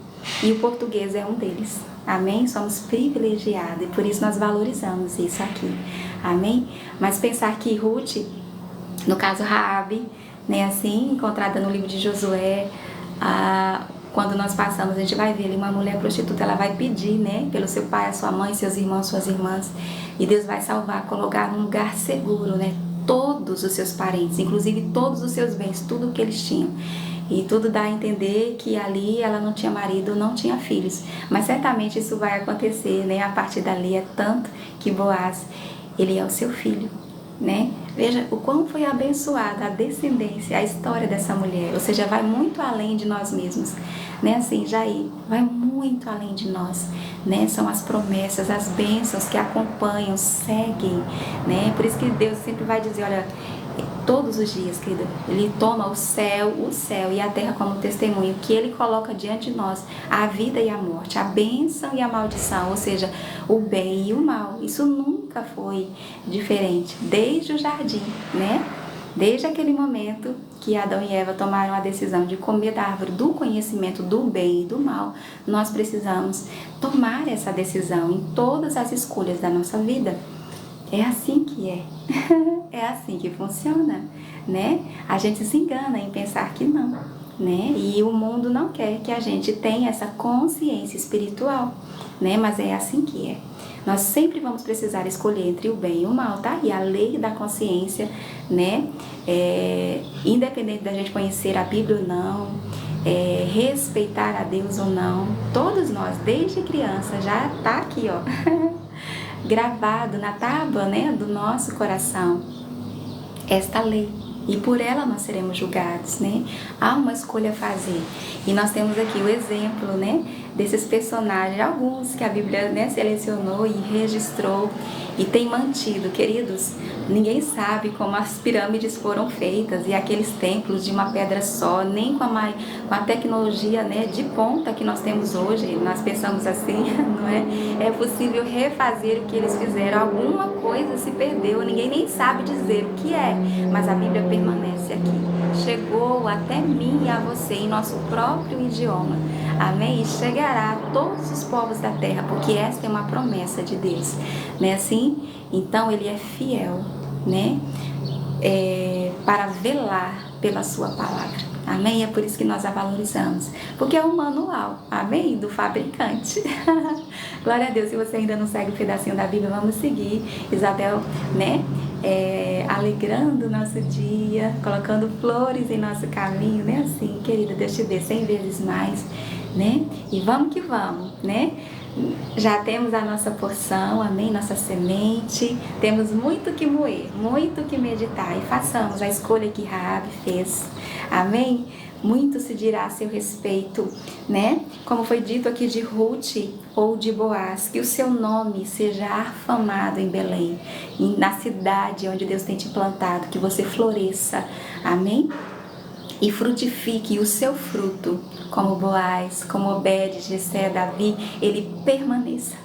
e o português é um deles, amém? Somos privilegiados e por isso nós valorizamos isso aqui, amém? Mas pensar que Ruth, no caso Raabe, né, assim, encontrada no livro de Josué, quando nós passamos, a gente vai ver ali uma mulher prostituta, ela vai pedir, né, pelo seu pai, a sua mãe, seus irmãos, suas irmãs, e Deus vai salvar, colocar num lugar seguro, né, todos os seus parentes, inclusive todos os seus bens, tudo o que eles tinham. E tudo dá a entender que ali ela não tinha marido, não tinha filhos, mas certamente isso vai acontecer, né, a partir dali, é tanto que Boaz, ele é o seu filho, né? Veja o quão foi abençoada a descendência, a história dessa mulher, ou seja, vai muito além de nós mesmos, né? Assim, Jair, vai muito além de nós, né? São as promessas, as bênçãos que acompanham, seguem, né? Por isso que Deus sempre vai dizer, olha, todos os dias, querida, Ele toma o céu e a terra como testemunho, que Ele coloca diante de nós a vida e a morte, a bênção e a maldição, ou seja, o bem e o mal. Isso nunca foi diferente, desde o jardim, né? Desde aquele momento que Adão e Eva tomaram a decisão de comer da árvore do conhecimento do bem e do mal, nós precisamos tomar essa decisão em todas as escolhas da nossa vida. É assim que é. É assim que funciona, né? A gente se engana em pensar que não, né? E o mundo não quer que a gente tenha essa consciência espiritual, né? Mas é assim que é. Nós sempre vamos precisar escolher entre o bem e o mal, tá? E a lei da consciência, né? Independente da gente conhecer a Bíblia ou não, respeitar a Deus ou não, todos nós, desde criança, já tá aqui, ó, gravado na tábua, né, do nosso coração, esta lei. E por ela nós seremos julgados, né? Há uma escolha a fazer. E nós temos aqui o exemplo, né, desses personagens, alguns que a Bíblia, né, selecionou e registrou e tem mantido, queridos. Ninguém sabe como as pirâmides foram feitas e aqueles templos de uma pedra só, nem com a tecnologia, né, de ponta que nós temos hoje, nós pensamos assim, não é? É possível refazer o que eles fizeram. Alguma coisa se perdeu, ninguém nem sabe dizer o que é, mas a Bíblia permanece aqui. Chegou até mim e a você em nosso próprio idioma. Amém? E chegará a todos os povos da terra, porque esta é uma promessa de Deus, né? Assim, então ele é fiel, né? Para velar pela sua palavra. Amém? É por isso que nós a valorizamos, porque é o manual, amém? Do fabricante. Glória a Deus. Se você ainda não segue o pedacinho da Bíblia, vamos seguir. Isabel, né? Alegrando o nosso dia, colocando flores em nosso caminho, né? Assim, querida, Deus te dê 100 vezes mais, né? E vamos que vamos, né? Já temos a nossa porção, amém? Nossa semente, temos muito que moer, muito que meditar, e façamos a escolha que Raabe fez, amém? Muito se dirá a seu respeito, né? Como foi dito aqui de Ruth ou de Boaz, que o seu nome seja afamado em Belém, na cidade onde Deus tem te plantado, que você floresça, amém? E frutifique o seu fruto, como Boaz, como Obed, Jessé, Davi, ele permaneça.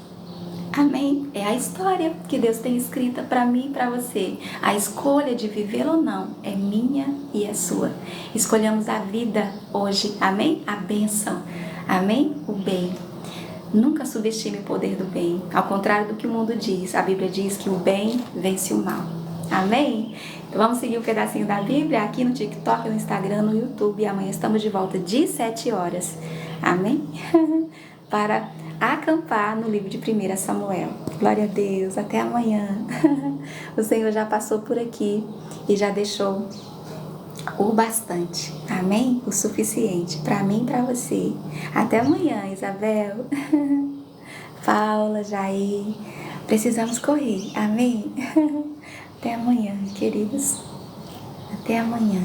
Amém? É a história que Deus tem escrita para mim e para você. A escolha de viver ou não é minha e é sua. Escolhamos a vida hoje. Amém? A bênção. Amém? O bem. Nunca subestime o poder do bem. Ao contrário do que o mundo diz, a Bíblia diz que o bem vence o mal. Amém? Então vamos seguir um pedacinho da Bíblia aqui no TikTok, no Instagram, no YouTube. E amanhã estamos de volta de 17 horas. Amém? Para acampar no livro de 1 Samuel. Glória a Deus. Até amanhã. O Senhor já passou por aqui e já deixou o bastante. Amém? O suficiente para mim e para você. Até amanhã, Isabel. Paula, Jair. Precisamos correr. Amém? Até amanhã, queridos. Até amanhã.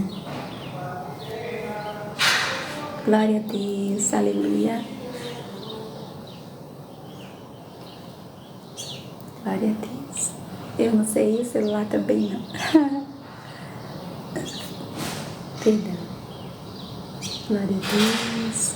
Glória a Deus. Aleluia. Glória a Deus. Eu não sei, o celular também não. Perdão. Glória a Deus.